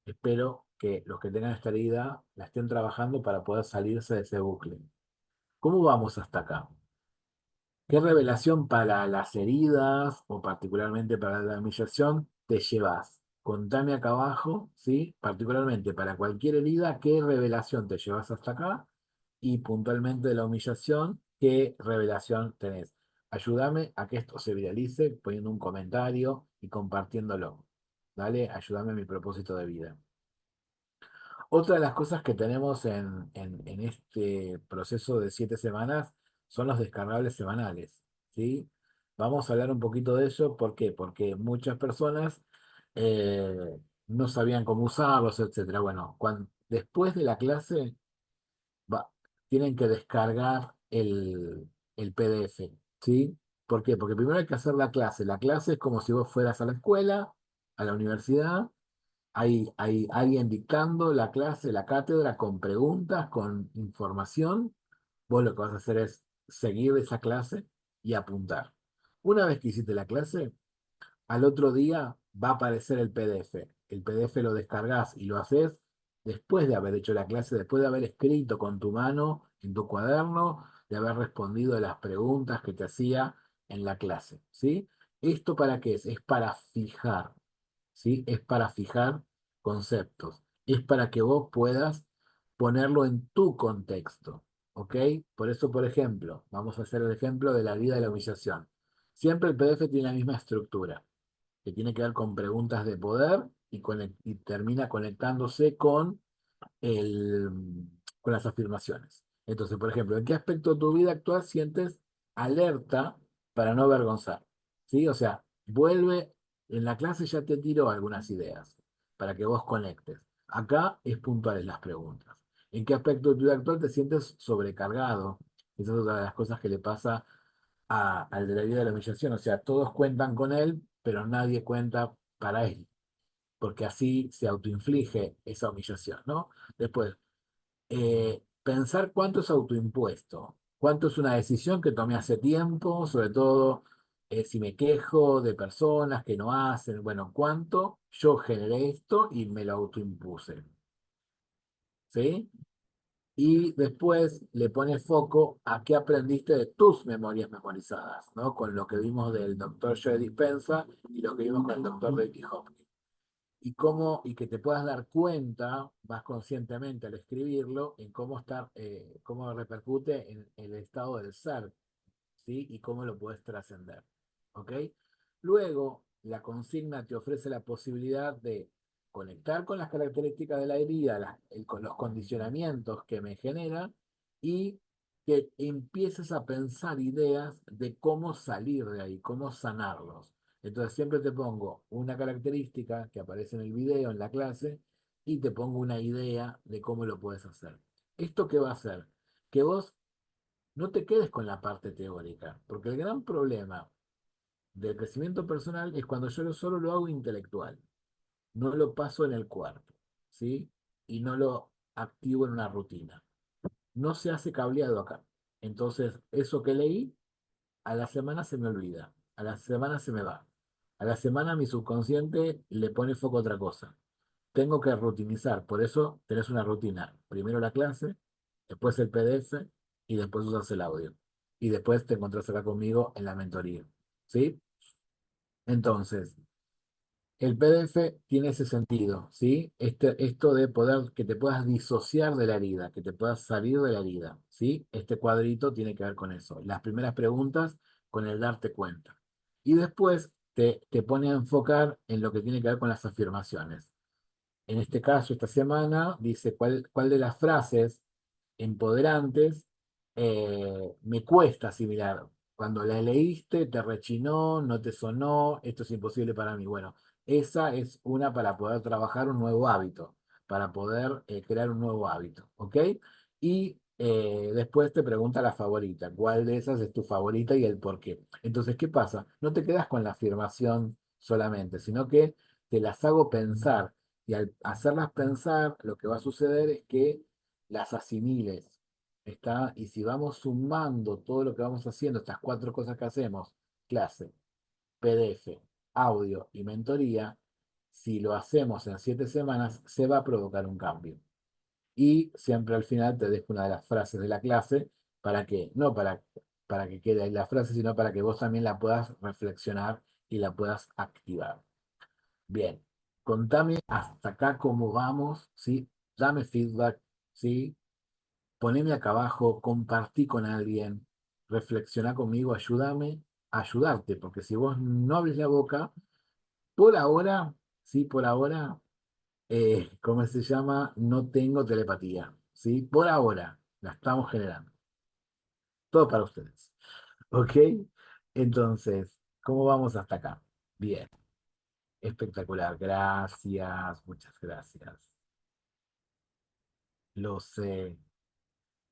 espero que los que tengan esta herida la estén trabajando para poder salirse de ese bucle. ¿Cómo vamos hasta acá? ¿Qué revelación para las heridas o particularmente para la humillación te llevas? Contame acá abajo, ¿sí? Particularmente para cualquier herida, ¿qué revelación te llevas hasta acá? Y puntualmente de la humillación, ¿qué revelación tenés? Ayúdame a que esto se viralice poniendo un comentario y compartiéndolo. ¿Dale? Ayúdame a mi propósito de vida. Otra de las cosas que tenemos en este proceso de 7 semanas son los descargables semanales, ¿sí? Vamos a hablar un poquito de eso. ¿Por qué? Porque muchas personas no sabían cómo usarlos, etcétera. Bueno, después de la clase va- tienen que descargar el PDF, ¿sí? ¿Por qué? Porque primero hay que hacer la clase. La clase es como si vos fueras a la escuela, a la universidad. Hay alguien dictando la clase, la cátedra, con preguntas, con información. Vos lo que vas a hacer es seguir esa clase y apuntar. Una vez que hiciste la clase, al otro día va a aparecer el PDF. El PDF lo descargas y lo haces después de haber hecho la clase, después de haber escrito con tu mano en tu cuaderno, de haber respondido a las preguntas que te hacía en la clase, ¿sí? ¿Esto para qué es? Es para fijar. ¿sí? Es para fijar conceptos, es para que vos puedas ponerlo en tu contexto, ¿ok? Por eso, por ejemplo, vamos a hacer el ejemplo de la vida de la humillación. Siempre el PDF tiene la misma estructura, que tiene que ver con preguntas de poder y termina conectándose el, con las afirmaciones. Entonces, por ejemplo, ¿en qué aspecto de tu vida actual sientes alerta para no avergonzar? ¿Sí? O sea, vuelve, en la clase ya te tiró algunas ideas para que vos conectes. Acá es puntuales las preguntas. ¿En qué aspecto de tu vida actual te sientes sobrecargado? Esa es otra de las cosas que le pasa al de la vida de la humillación. O sea, todos cuentan con él, pero nadie cuenta para él, porque así se autoinflige esa humillación, ¿no? Después, pensar cuánto es autoimpuesto, cuánto es una decisión que tomé hace tiempo, sobre todo si me quejo de personas que no hacen, bueno, cuánto yo generé esto y me lo autoimpuse, ¿sí? Y después le pone foco a qué aprendiste de tus memorias memorizadas, ¿no? Con lo que vimos del doctor Joe Dispenza y lo que vimos con el doctor David Hopkins. Y que te puedas dar cuenta más conscientemente al escribirlo en cómo repercute en el estado del ser, ¿sí? Y cómo lo puedes trascender, ¿ok? Luego, la consigna te ofrece la posibilidad de conectar con las características de la herida, con los condicionamientos que me genera y que empieces a pensar ideas de cómo salir de ahí, cómo sanarlos. Entonces siempre te pongo una característica que aparece en el video, en la clase, y te pongo una idea de cómo lo puedes hacer. ¿Esto qué va a hacer? Que vos no te quedes con la parte teórica, porque el gran problema del crecimiento personal es cuando yo solo lo hago intelectual, no lo paso en el cuerpo, ¿sí? Y no lo activo en una rutina. No se hace cableado acá. Entonces, eso que leí, a la semana se me olvida, a la semana se me va. A la semana mi subconsciente le pone foco a otra cosa. Tengo que rutinizar, por eso tenés una rutina. Primero la clase, después el PDF y después usas el audio. Y después te encontrás acá conmigo en la mentoría. ¿Sí? Entonces, el PDF tiene ese sentido, ¿sí? Esto de poder que te puedas disociar de la herida, que te puedas salir de la herida, ¿sí? Este cuadrito tiene que ver con eso. Las primeras preguntas con el darte cuenta. Y después te pone a enfocar en lo que tiene que ver con las afirmaciones. En este caso, esta semana, dice cuál de las frases empoderantes me cuesta asimilar. Cuando la leíste, te rechinó, no te sonó, esto es imposible para mí. Bueno, esa es una para poder trabajar un nuevo hábito, para poder crear un nuevo hábito, ¿ok? Y después te pregunta la favorita, ¿cuál de esas es tu favorita y el por qué? Entonces, ¿qué pasa? No te quedas con la afirmación solamente, sino que te las hago pensar y al hacerlas pensar, lo que va a suceder es que las asimiles, ¿está? Y si vamos sumando todo lo que vamos haciendo, estas cuatro cosas que hacemos, clase, PDF, audio y mentoría, si lo hacemos en 7 semanas, se va a provocar un cambio. Y siempre al final te dejo una de las frases de la clase para que, no para que quede ahí la frase, sino para que vos también la puedas reflexionar y la puedas activar. Bien, contame hasta acá cómo vamos, ¿sí? Dame feedback, ¿sí? Poneme acá abajo, compartí con alguien, reflexiona conmigo, ayúdame a ayudarte, porque si vos no abrís la boca, por ahora, sí, por ahora, ¿cómo se llama? No tengo telepatía, ¿sí? Por ahora, la estamos generando. Todo para ustedes, ¿ok? Entonces, ¿cómo vamos hasta acá? Bien, espectacular, gracias, muchas gracias. Lo sé.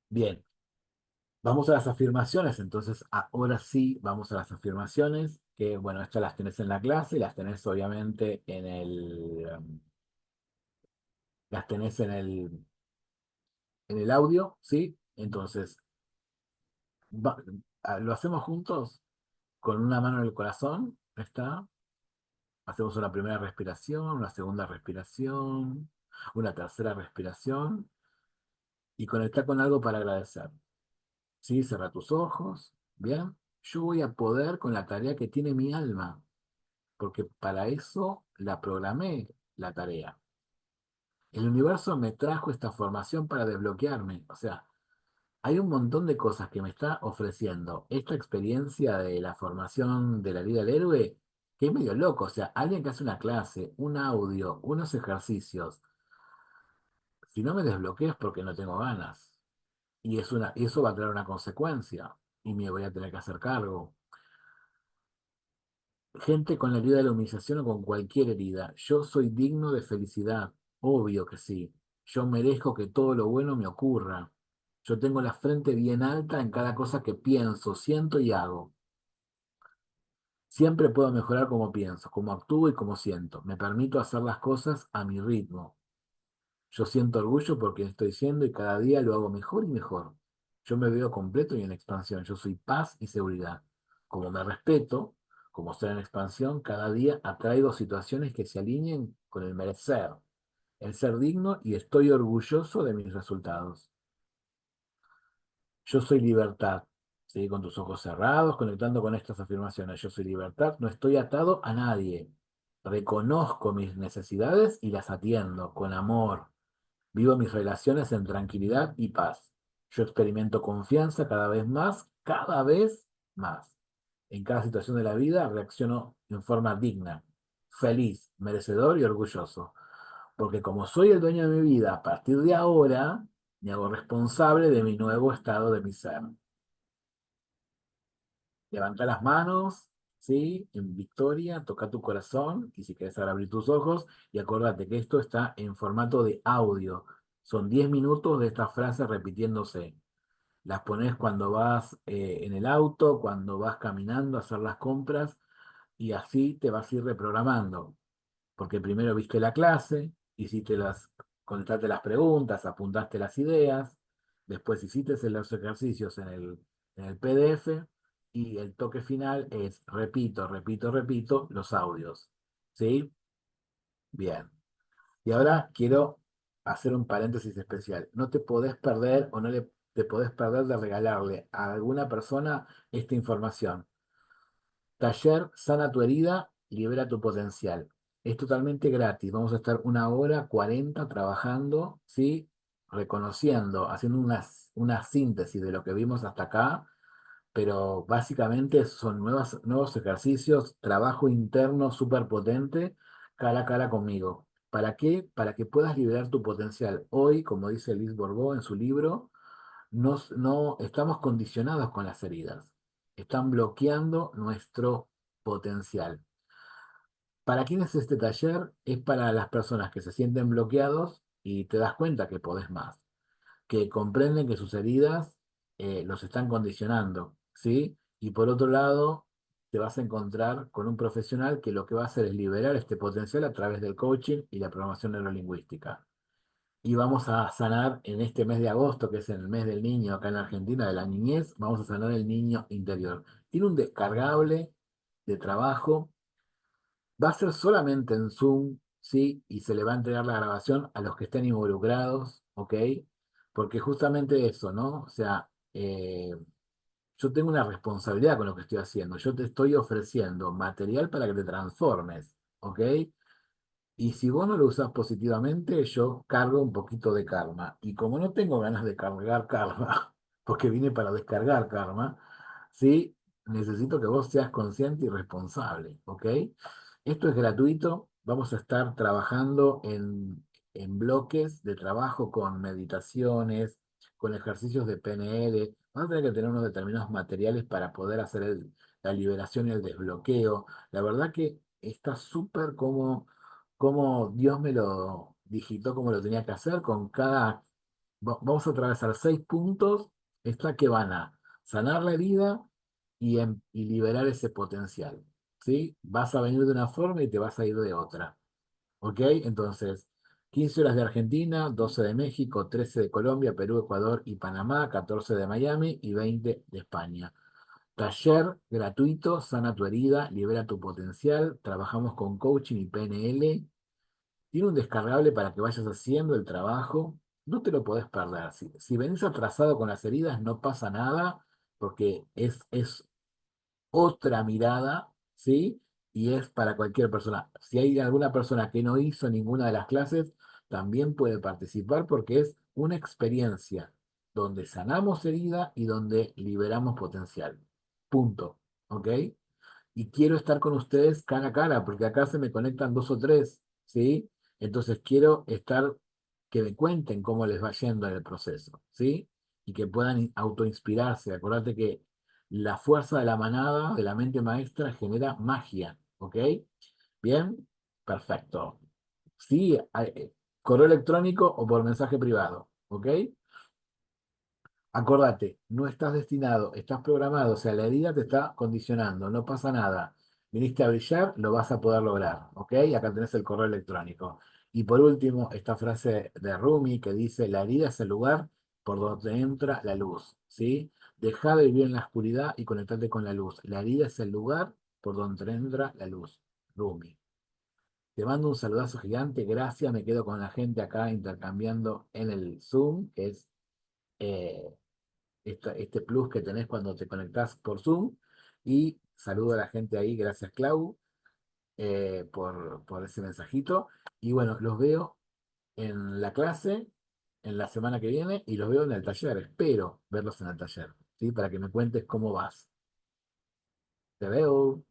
Bien, vamos a las afirmaciones. Entonces, ahora sí, vamos a las afirmaciones, que bueno, estas las tenés en la clase y las tenés obviamente las tenés en el audio, ¿sí? Entonces, va- lo hacemos juntos con una mano en el corazón, ¿está? Hacemos una primera respiración, una segunda respiración, una tercera respiración y conectar con algo para agradecer. ¿Sí? Cierra tus ojos. Bien. Yo voy a poder con la tarea que tiene mi alma, porque para eso la programé, la tarea. El universo me trajo esta formación para desbloquearme. O sea, hay un montón de cosas que me está ofreciendo esta experiencia de la formación de la vida del héroe, que es medio loco. O sea, alguien que hace una clase, un audio, unos ejercicios, si no me desbloqueo es porque no tengo ganas. Y eso va a traer una consecuencia. Y me voy a tener que hacer cargo. Gente con la herida de la humillación o con cualquier herida. Yo soy digno de felicidad. Obvio que sí. Yo merezco que todo lo bueno me ocurra. Yo tengo la frente bien alta en cada cosa que pienso, siento y hago. Siempre puedo mejorar como pienso, como actúo y como siento. Me permito hacer las cosas a mi ritmo. Yo siento orgullo por quien estoy siendo y cada día lo hago mejor y mejor. Yo me veo completo y en expansión. Yo soy paz y seguridad. Como me respeto, como ser en expansión, cada día atraigo situaciones que se alineen con el merecer, el ser digno y estoy orgulloso de mis resultados. Yo soy libertad. Sigue con tus ojos cerrados, conectando con estas afirmaciones. Yo soy libertad, no estoy atado a nadie. Reconozco mis necesidades y las atiendo con amor. Vivo mis relaciones en tranquilidad y paz. Yo experimento confianza cada vez más. En cada situación de la vida reacciono en forma digna, feliz, merecedor y orgulloso. Porque como soy el dueño de mi vida, a partir de ahora me hago responsable de mi nuevo estado de mi ser. Levanta las manos, ¿sí? En victoria, toca tu corazón y si quieres ahora abrir tus ojos y acuérdate que esto está en formato de audio. Son 10 minutos de estas frases repitiéndose. Las pones cuando vas en el auto, cuando vas caminando a hacer las compras y así te vas a ir reprogramando porque primero viste la clase, contestaste las preguntas, apuntaste las ideas, después hiciste los ejercicios en el PDF y el toque final es repito, repito, repito los audios. ¿Sí? Bien. Y ahora quiero hacer un paréntesis especial. No te podés perder o no le, te podés perder de regalarle a alguna persona esta información. Taller Sana tu herida, libera tu potencial. Es totalmente gratis. Vamos a estar 1 hora 40 trabajando, ¿sí? Reconociendo, haciendo una síntesis de lo que vimos hasta acá, pero básicamente son nuevos ejercicios, trabajo interno súper potente, cara a cara conmigo. ¿Para qué? Para que puedas liberar tu potencial. Hoy, como dice Liz Borbó en su libro, no estamos condicionados con las heridas. Están bloqueando nuestro potencial. ¿Para quién es este taller? Es para las personas que se sienten bloqueados y te das cuenta que podés más, que comprenden que sus heridas los están condicionando, ¿sí? Y por otro lado, te vas a encontrar con un profesional que lo que va a hacer es liberar este potencial a través del coaching y la programación neurolingüística. Y vamos a sanar en este mes de agosto, que es el mes del niño acá en Argentina, de la niñez, vamos a sanar el niño interior. Tiene un descargable de trabajo, va a ser solamente en Zoom, ¿sí? Y se le va a entregar la grabación a los que estén involucrados, ¿ok? Porque justamente eso, ¿no? O sea, yo tengo una responsabilidad con lo que estoy haciendo. Yo te estoy ofreciendo material para que te transformes, ¿ok? Y si vos no lo usás positivamente, yo cargo un poquito de karma. Y como no tengo ganas de cargar karma, porque vine para descargar karma, sí, necesito que vos seas consciente y responsable, ¿ok? Esto es gratuito. Vamos a estar trabajando en bloques de trabajo con meditaciones, con ejercicios de PNL. Vamos a tener que tener unos determinados materiales para poder hacer la liberación y el desbloqueo. La verdad que está súper como Dios me lo digitó, como lo tenía que hacer, con vamos a atravesar 6 puntos, está que van a sanar la herida y liberar ese potencial, ¿sí? Vas a venir de una forma y te vas a ir de otra, ¿ok? Entonces, 15 horas de Argentina, 12 de México, 13 de Colombia, Perú, Ecuador y Panamá, 14 de Miami y 20 de España. Taller gratuito, sana tu herida, libera tu potencial. Trabajamos con coaching y PNL. Tiene un descargable para que vayas haciendo el trabajo. No te lo podés perder. Si venís atrasado con las heridas, no pasa nada, porque es otra mirada, ¿sí? y es para cualquier persona. Si hay alguna persona que no hizo ninguna de las clases, también puede participar porque es una experiencia donde sanamos herida y donde liberamos potencial. Punto. ¿Ok? Y quiero estar con ustedes cara a cara, porque acá se me conectan dos o tres, ¿sí? Entonces quiero estar, que me cuenten cómo les va yendo en el proceso, ¿sí? Y que puedan autoinspirarse. Acordate que la fuerza de la manada, de la mente maestra, genera magia, ¿ok? Bien, perfecto. Sí, correo electrónico o por mensaje privado, ¿ok? Acordate, no estás destinado, estás programado, o sea, la herida te está condicionando, no pasa nada. Viniste a brillar, lo vas a poder lograr, ¿ok? Acá tenés el correo electrónico. Y por último, esta frase de Rumi que dice, la herida es el lugar por donde entra la luz, ¿sí? Deja de vivir en la oscuridad y conectarte con la luz. La herida es el lugar por donde entra la luz. Rumi. Te mando un saludazo gigante, gracias, me quedo con la gente acá intercambiando en el Zoom, que es... eh, este plus que tenés cuando te conectás por Zoom. Y saludo a la gente ahí, gracias Clau, por ese mensajito. Y bueno, los veo en la clase en la semana que viene y los veo en el taller. Espero verlos en el taller, ¿sí? Para que me cuentes cómo vas. Te veo.